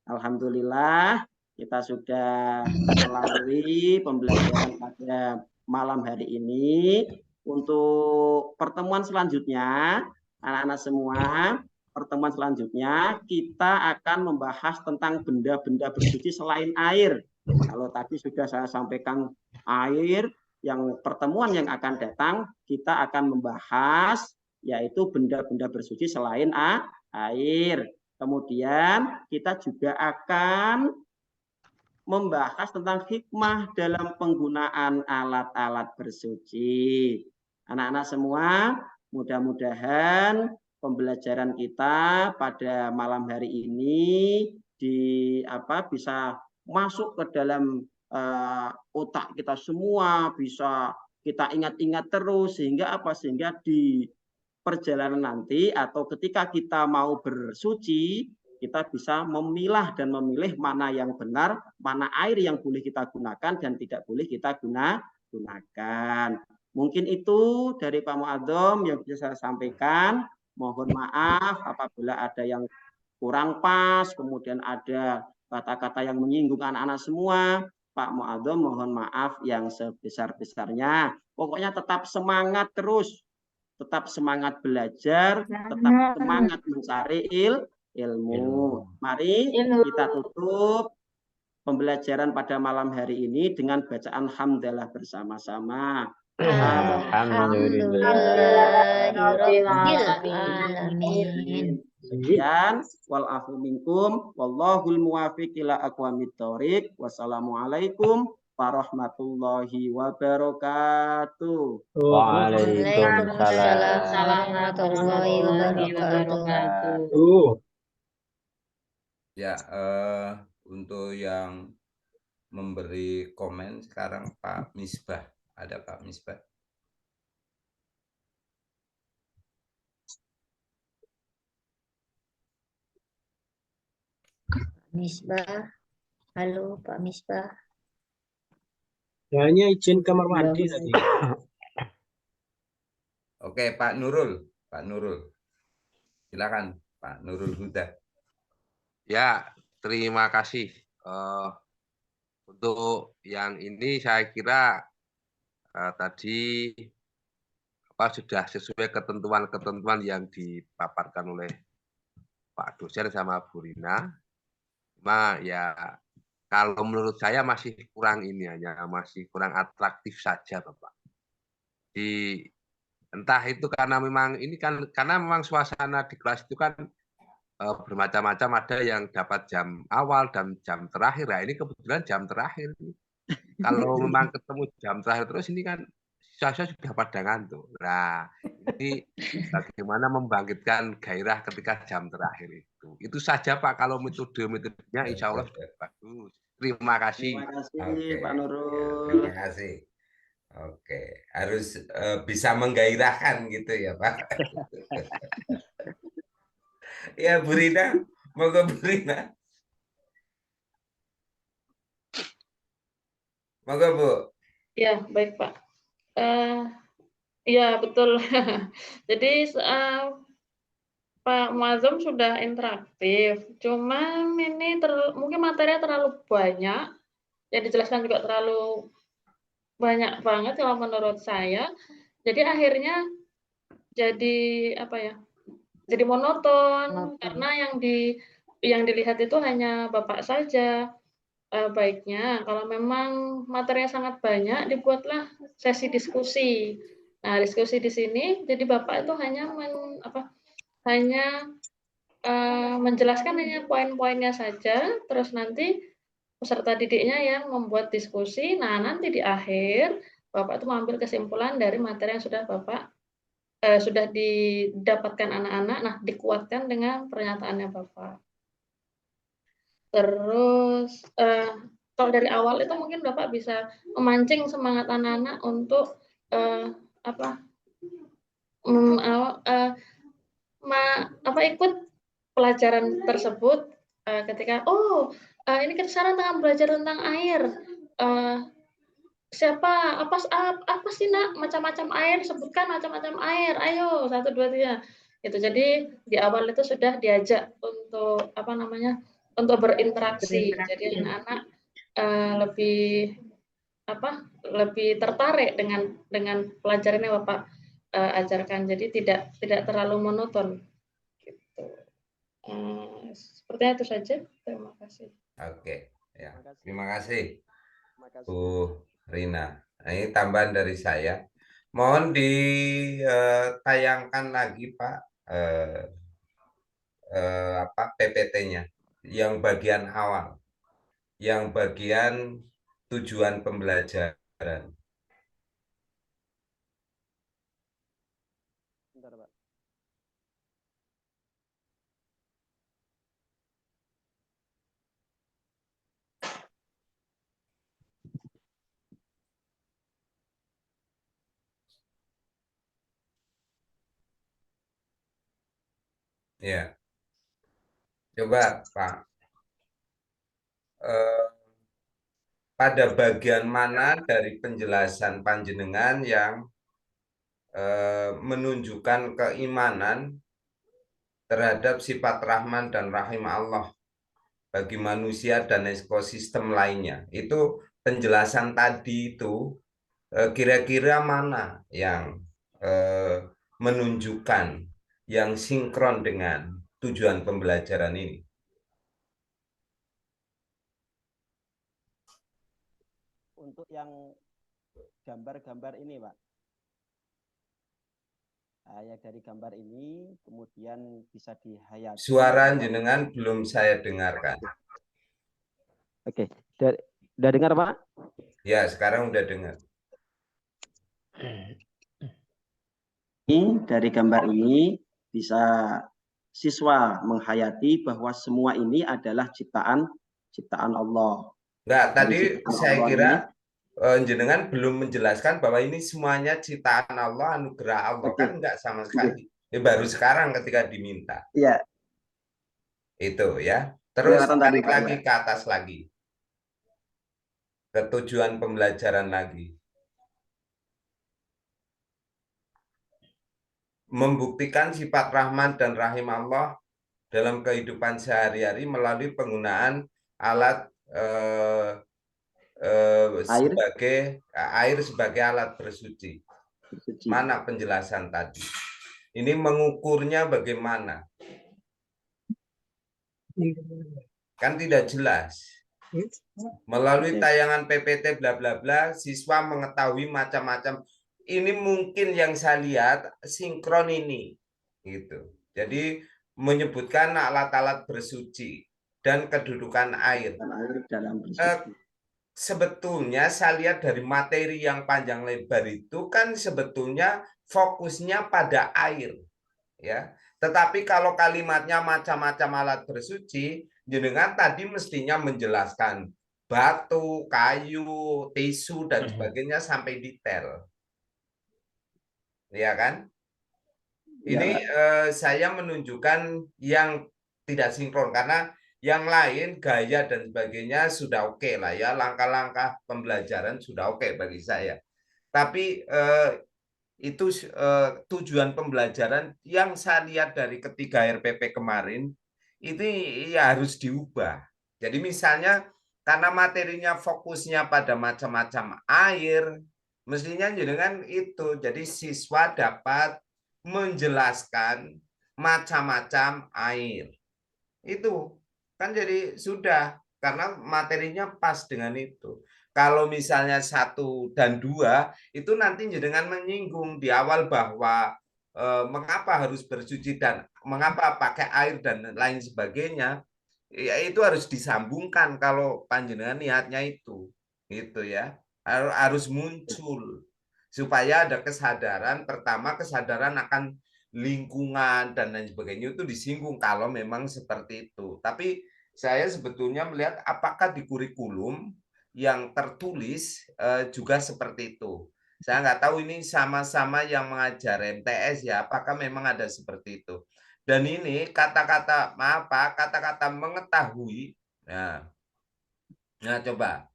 Alhamdulillah kita sudah melalui pembelajaran pada malam hari ini. Untuk pertemuan selanjutnya, anak-anak semua, pertemuan selanjutnya kita akan membahas tentang benda-benda bersuci selain air. Kalau tadi sudah saya sampaikan air, yang pertemuan yang akan datang kita akan membahas yaitu benda-benda bersuci selain air. Kemudian kita juga akan membahas tentang hikmah dalam penggunaan alat-alat bersuci. Anak-anak semua, mudah-mudahan pembelajaran kita pada malam hari ini bisa masuk ke dalam otak kita semua, bisa kita ingat-ingat terus sehingga di perjalanan nanti atau ketika kita mau bersuci, kita bisa memilah dan memilih mana yang benar, mana air yang boleh kita gunakan dan tidak boleh kita gunakan. Mungkin itu dari Pak Muadzam yang bisa saya sampaikan. Mohon maaf apabila ada yang kurang pas, kemudian ada kata-kata yang menyinggung anak-anak semua. Pak Muadzam mohon maaf yang sebesar-besarnya. Pokoknya tetap semangat terus, tetap semangat belajar, tetap semangat mencari ilmu. Mari kita tutup pembelajaran pada malam hari ini dengan bacaan hamdalah bersama-sama. Alhamdulillahirrahmanirrahim. Sekian, wal-afu minkum, wallahul muwafiq ila aqwamit thoriq. Wassalamualaikum warahmatullahi wabarakatuh. Waalaikumsalam warahmatullahi wabarakatuh. Ya, untuk yang memberi komen sekarang Pak Misbah. Ada Pak Misbah. Misbah. Halo Pak Misbah. Hanya izin kamar mandi tadi. Oke, Pak Nurul. Pak Nurul. Silakan Pak Nurul Huda. Ya, terima kasih. Untuk yang ini saya kira tadi sudah sesuai ketentuan-ketentuan yang dipaparkan oleh Pak dosen sama Bu Rina. Cuma ya kalau menurut saya masih kurang masih kurang atraktif saja, Bapak. Entah itu karena memang karena memang suasana di kelas itu kan bermacam-macam, ada yang dapat jam awal dan jam terakhir. Nah, ini kebetulan jam terakhir. Kalau memang ketemu jam terakhir terus ini kan siswa sudah pada ngantuk. Nah, ini bagaimana membangkitkan gairah ketika jam terakhir itu. Itu saja Pak, kalau metodenya insya Allah sudah bagus. Terima kasih. Terima kasih Pak Nurul. Terima kasih. Oke, harus bisa menggairahkan gitu ya Pak. Ya Bu Rina, moga Bu Rina. Moga Bu. Ya, baik Pak. Ya, betul. Jadi Pak Muazzam sudah interaktif. Cuma ini mungkin materinya terlalu banyak. Yang dijelaskan juga terlalu banyak banget kalau menurut saya. Jadi akhirnya jadi jadi monoton karena yang dilihat itu hanya Bapak saja. Baiknya kalau memang materinya sangat banyak, dibuatlah sesi diskusi. Nah, diskusi di sini jadi Bapak itu hanya menjelaskan hanya poin-poinnya saja, terus nanti peserta didiknya yang membuat diskusi. Nah, nanti di akhir Bapak itu mengambil kesimpulan dari materi yang sudah Bapak sudah didapatkan anak-anak, nah dikuatkan dengan pernyataannya Bapak. Terus kalau dari awal itu mungkin Bapak bisa memancing semangat anak-anak untuk ikut pelajaran tersebut ketika ini kita sekarang tengah belajar tentang air. Siapa apa sih nak macam-macam air, sebutkan macam-macam air, ayo 1 2 3 itu. Jadi di awal itu sudah diajak untuk untuk berinteraksi. Jadi anak-anak lebih tertarik dengan pelajaran yang Bapak ajarkan. Jadi tidak terlalu monoton gitu. Sepertinya itu saja. Terima kasih. Oke, ya. Terima kasih Bu Rina. Nah, ini tambahan dari saya. Mohon ditayangkan lagi Pak PPT-nya yang bagian awal, yang bagian tujuan pembelajaran. Bentar, Pak. Ya, coba Pak, pada bagian mana dari penjelasan panjenengan yang menunjukkan keimanan terhadap sifat Rahman dan Rahim Allah bagi manusia dan ekosistem lainnya? Itu penjelasan tadi itu kira-kira mana yang menunjukkan yang sinkron dengan tujuan pembelajaran ini? Untuk yang gambar-gambar ini, Pak. Ya, dari gambar ini kemudian bisa dihayati. Suara jenengan belum saya dengarkan. Oke, udah dengar Pak? Ya, sekarang udah dengar. Dari gambar ini bisa siswa menghayati bahwa semua ini adalah ciptaan Allah. Enggak, tadi saya kira jenengan belum menjelaskan bahwa ini semuanya ciptaan Allah, anugerah Allah. Kan enggak sama sekali. Baru sekarang ketika diminta. Iya. Itu ya. Terus tarik lagi ke atas lagi. Ke tujuan pembelajaran lagi. Membuktikan sifat Rahman dan Rahim Allah dalam kehidupan sehari-hari melalui penggunaan alat air sebagai alat bersuci. Mana penjelasan tadi? Ini mengukurnya bagaimana? Kan tidak jelas. Melalui tayangan PPT bla bla bla, siswa mengetahui macam-macam. Ini mungkin yang saya lihat sinkron ini, gitu. Jadi menyebutkan alat-alat bersuci dan kedudukan air. Sebetulnya saya lihat dari materi yang panjang lebar itu kan sebetulnya fokusnya pada air, ya. Tetapi kalau kalimatnya macam-macam alat bersuci, jenengan tadi mestinya menjelaskan batu, kayu, tisu dan sebagainya sampai detail. Ya kan? Ini saya menunjukkan yang tidak sinkron karena yang lain gaya dan sebagainya sudah oke lah ya, langkah-langkah pembelajaran sudah oke bagi saya. Tapi itu tujuan pembelajaran yang saya lihat dari ketiga RPP kemarin ini ya harus diubah. Jadi misalnya karena materinya fokusnya pada macam-macam air, mestinya dengan itu jadi siswa dapat menjelaskan macam-macam air. Itu kan jadi sudah karena materinya pas dengan itu. Kalau misalnya 1 dan 2 itu nanti dengan menyinggung di awal bahwa mengapa harus bersuci dan mengapa pakai air dan lain sebagainya, ya itu harus disambungkan kalau panjenengan niatnya itu, gitu ya, harus muncul supaya ada kesadaran. Pertama kesadaran akan lingkungan dan lain sebagainya itu disinggung kalau memang seperti itu. Tapi saya sebetulnya melihat apakah di kurikulum yang tertulis juga seperti itu. Saya nggak tahu ini sama-sama yang mengajar MTS ya, apakah memang ada seperti itu. Dan ini kata-kata kata-kata mengetahui. Nah coba.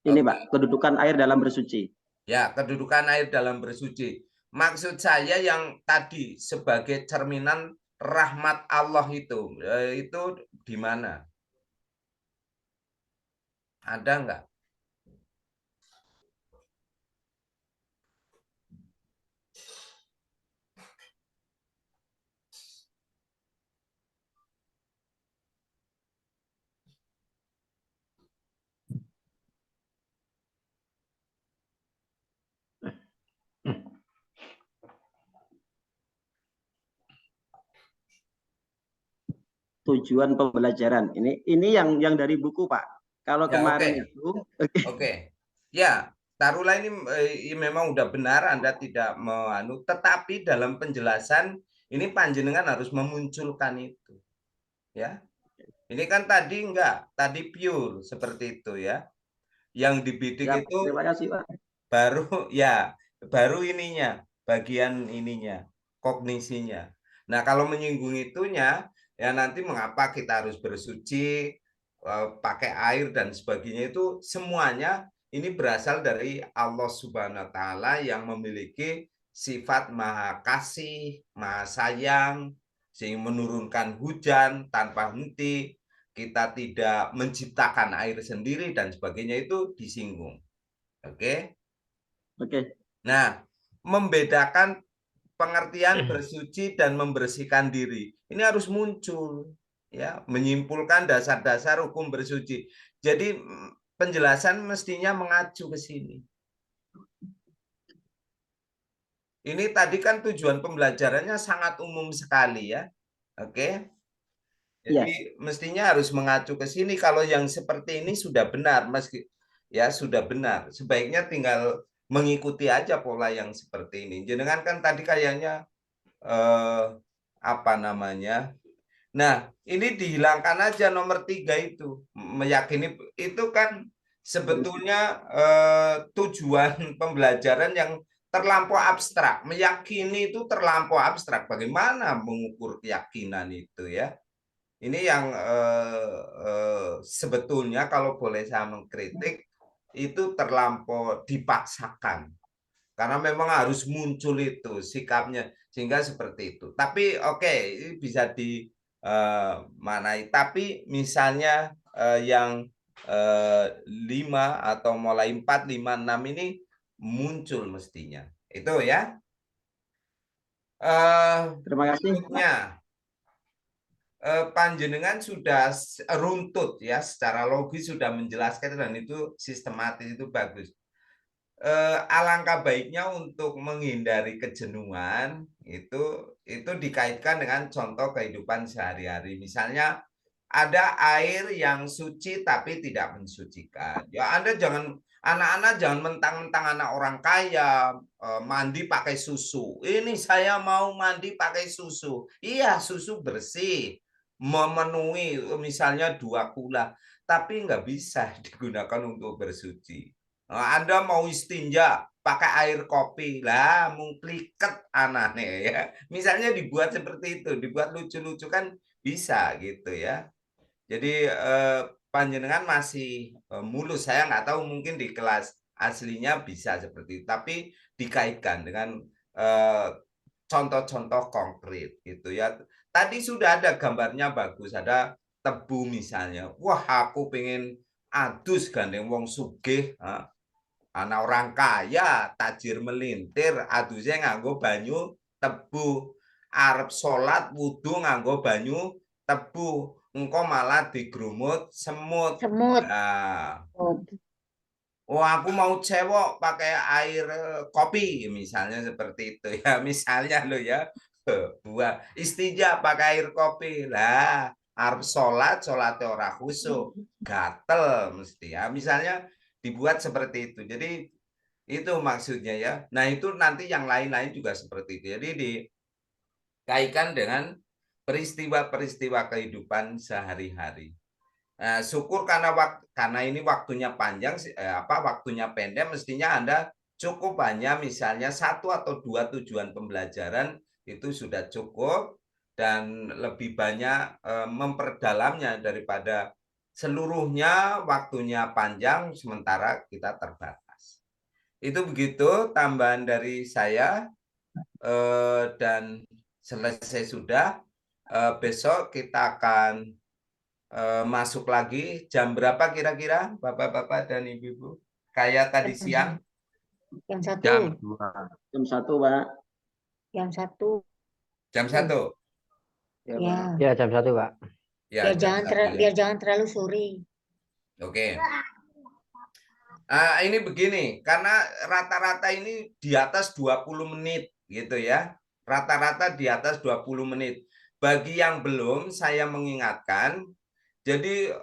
Ini Pak, kedudukan air dalam bersuci. Ya, kedudukan air dalam bersuci. Maksud saya yang tadi sebagai cerminan rahmat Allah itu di mana? Ada enggak? Tujuan pembelajaran. Ini yang dari buku, Pak. Kalau Ya, kemarin itu Oke. Ya, taruhlah ini memang udah benar Anda tidak tetapi dalam penjelasan ini panjenengan harus memunculkan itu. Ya. Ini kan tadi enggak, tadi pure seperti itu ya. Yang dibidik ya, itu terima kasih, Pak. baru ininya, bagian ininya, kognisinya. Nah, kalau menyinggung itunya, ya nanti mengapa kita harus bersuci, pakai air dan sebagainya itu semuanya ini berasal dari Allah Subhanahu wa taala yang memiliki sifat maha kasih, maha sayang, sehingga menurunkan hujan tanpa henti, kita tidak menciptakan air sendiri dan sebagainya itu disinggung. Oke? Oke. Nah, membedakan pengertian bersuci dan membersihkan diri. Ini harus muncul ya, menyimpulkan dasar-dasar hukum bersuci. Jadi penjelasan mestinya mengacu ke sini. Ini tadi kan tujuan pembelajarannya sangat umum sekali ya. Oke. Jadi mestinya harus mengacu ke sini. Kalau yang seperti ini sudah benar, meski ya sudah benar. Sebaiknya tinggal mengikuti aja pola yang seperti ini. Jenengan kan tadi kayaknya apa namanya? Nah, ini dihilangkan aja nomor 3 itu. Meyakini itu kan sebetulnya tujuan pembelajaran yang terlampau abstrak. Meyakini itu terlampau abstrak. Bagaimana mengukur keyakinan itu ya? Ini yang sebetulnya kalau boleh saya mengkritik itu terlampau dipaksakan. Karena memang harus muncul itu sikapnya sehingga seperti itu. Tapi oke, ini bisa dimanai. Tapi misalnya yang 5 atau mulai 4, 5, 6 ini muncul mestinya. Itu ya. Terima kasih. Panjenengan sudah runtut ya, secara logis sudah menjelaskan dan itu sistematis, itu bagus. Alangkah baiknya untuk menghindari kejenuhan itu dikaitkan dengan contoh kehidupan sehari-hari. Misalnya ada air yang suci tapi tidak mensucikan. Ya Anda jangan, anak-anak jangan mentang-mentang anak orang kaya mandi pakai susu. Ini saya mau mandi pakai susu. Iya, susu bersih, memenuhi misalnya 2 kula, tapi nggak bisa digunakan untuk bersuci. Anda mau istinja pakai air kopi lah, mengkliket anaknya ya. Misalnya dibuat seperti itu, dibuat lucu-lucu kan bisa gitu ya. Jadi panjenengan masih mulus, saya nggak tahu mungkin di kelas aslinya bisa seperti itu, tapi dikaitkan dengan contoh-contoh konkret gitu ya. Tadi sudah ada gambarnya bagus, ada tebu misalnya. Wah, aku pengen adus gandeng wong sugih, anak orang kaya, tajir melintir, adusnya nganggo banyu tebu. Arep sholat wudu nganggo banyu tebu. Engkau malah digerumut semut. Nah, oh aku mau cewek pakai air kopi misalnya seperti itu ya, misalnya lo ya. Buat istinja pakai air kopi lah, arep sholat ora khusyuk, gatel mesti ya, misalnya dibuat seperti itu. Jadi itu maksudnya ya. Nah itu nanti yang lain-lain juga seperti itu. Jadi dikaitkan dengan peristiwa-peristiwa kehidupan sehari-hari. Nah, syukur karena ini waktunya panjang, waktunya pendek, mestinya Anda cukup hanya misalnya 1 atau 2 tujuan pembelajaran itu sudah cukup. dan lebih banyak memperdalamnya daripada seluruhnya waktunya panjang sementara kita terbatas. Itu begitu tambahan dari saya, dan selesai sudah. Besok kita akan masuk lagi. Jam berapa kira-kira Bapak-bapak dan Ibu-ibu? Kayak tadi siang? Jam 1. Jam 2. Jam 1, Pak. Jam 1. Jam 1? Ya. Ya, jam 1, Pak. Ya, Biar jangan terlalu sore. Oke. Ini begini, karena rata-rata ini di atas 20 menit gitu ya. Rata-rata di atas 20 menit. Bagi yang belum, saya mengingatkan, jadi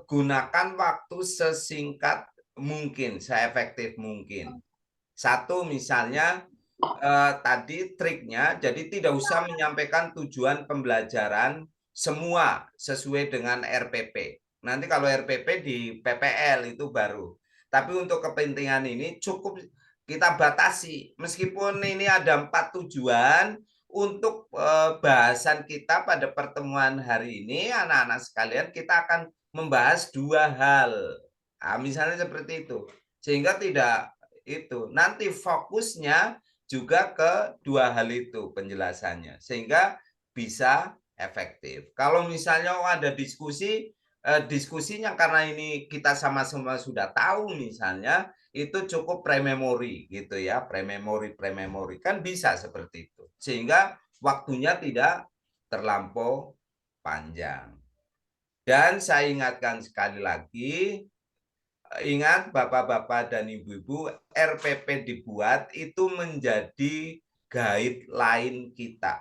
gunakan waktu sesingkat mungkin, seefektif mungkin. Satu misalnya tadi triknya, jadi tidak usah menyampaikan tujuan pembelajaran semua sesuai dengan RPP. Nanti kalau RPP di PPL itu baru. Tapi untuk kepentingan ini cukup kita batasi. Meskipun ini ada 4 tujuan, untuk bahasan kita pada pertemuan hari ini, anak-anak sekalian, kita akan membahas 2 hal. Nah, misalnya seperti itu. Sehingga tidak itu. Nanti fokusnya juga ke 2 hal itu penjelasannya. Sehingga bisa efektif. Kalau misalnya ada diskusi, diskusinya karena ini kita sama-sama sudah tahu misalnya, itu cukup pre-memory gitu ya, pre-memory kan bisa seperti itu. Sehingga waktunya tidak terlampau panjang. Dan saya ingatkan sekali lagi, ingat Bapak-bapak dan Ibu-ibu, RPP dibuat itu menjadi guideline kita.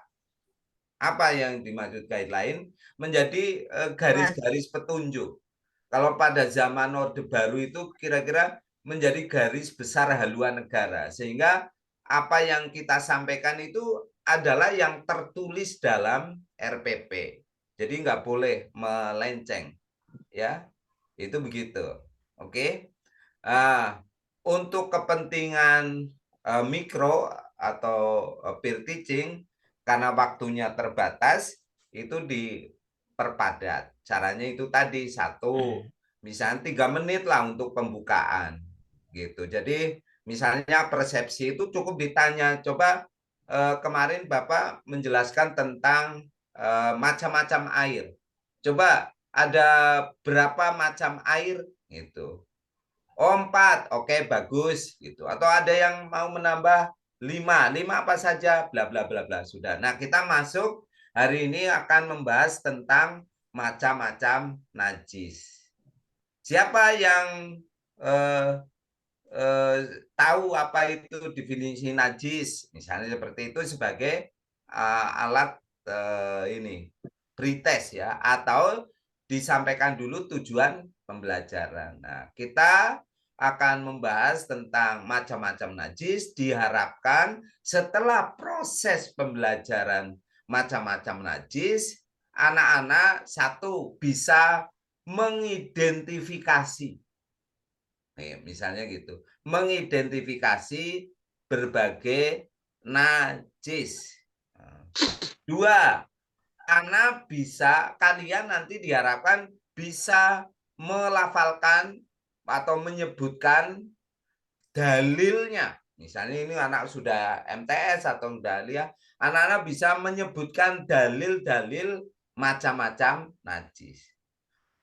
Apa yang dimaksud guideline? Menjadi garis-garis petunjuk. Kalau pada zaman Orde Baru itu kira-kira menjadi garis besar haluan negara. Sehingga apa yang kita sampaikan itu adalah yang tertulis dalam RPP. Jadi nggak boleh melenceng. Ya, itu begitu. Oke. Untuk kepentingan mikro atau peer teaching, karena waktunya terbatas, itu diperpadat. Caranya itu tadi, 1, misalnya 3 menit lah untuk pembukaan. Gitu. Jadi misalnya persepsi itu cukup ditanya, coba kemarin Bapak menjelaskan tentang macam-macam air. Coba ada berapa macam air? Gitu. 4, oke, bagus gitu. Atau ada yang mau menambah 5 apa saja, bla bla bla bla, sudah. Nah, kita masuk hari ini akan membahas tentang macam-macam najis. Siapa yang tahu apa itu definisi najis? Misalnya seperti itu sebagai alat ini pretest ya, atau disampaikan dulu tujuan pembelajaran. Nah, kita akan membahas tentang macam-macam najis. Diharapkan setelah proses pembelajaran macam-macam najis, anak-anak 1 bisa mengidentifikasi. Nih, misalnya gitu. Mengidentifikasi berbagai najis. 2, kalian nanti diharapkan bisa melafalkan atau menyebutkan dalilnya. Misalnya ini anak sudah MTS atau Dahlia, anak-anak bisa menyebutkan dalil-dalil macam-macam najis.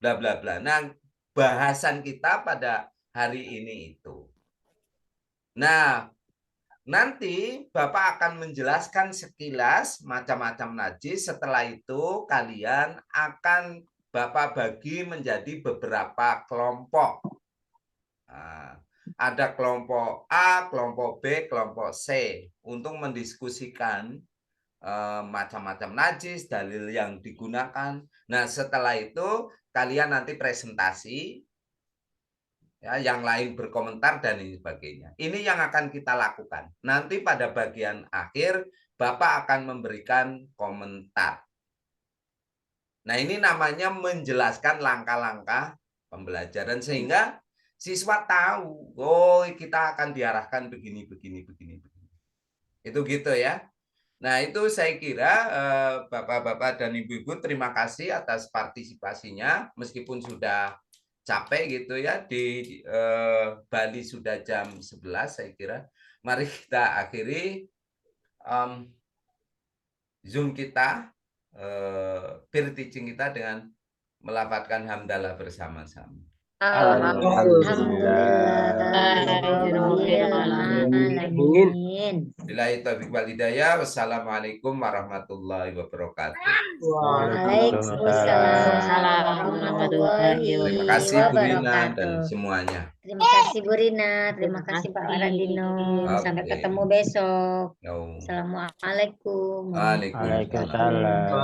Bla bla bla. Nah, bahasan kita pada hari ini itu. Nah, nanti Bapak akan menjelaskan sekilas macam-macam najis. Setelah itu kalian akan Bapak bagi menjadi beberapa kelompok. Nah, ada kelompok A, kelompok B, kelompok C untuk mendiskusikan macam-macam najis, dalil yang digunakan. Nah, setelah itu kalian nanti presentasi, ya, yang lain berkomentar dan ini sebagainya. Ini yang akan kita lakukan. Nanti pada bagian akhir Bapak akan memberikan komentar. Nah, ini namanya menjelaskan langkah-langkah pembelajaran sehingga siswa tahu, oh kita akan diarahkan begini. Itu gitu ya. Nah, itu saya kira Bapak-bapak dan Ibu-ibu terima kasih atas partisipasinya meskipun sudah capek gitu ya di Bali sudah jam 11 saya kira. Mari kita akhiri Zoom kita, peer teaching kita dengan melafadzkan hamdalah bersama-sama. Alhamdulillahirobbilalamin. Billahi taufiq wal hidayah. Wassalamualaikum warahmatullahi wabarakatuh. Waalaikumsalam warahmatullahi Terima kasih Bu Rina dan wabarakatuh. semuanya. Terima kasih Bu Rina, terima kasih Pak Aradino. Sampai Oke. ketemu besok. Yo. Assalamualaikum. Waalaikumsalam. Waalaikumsalam.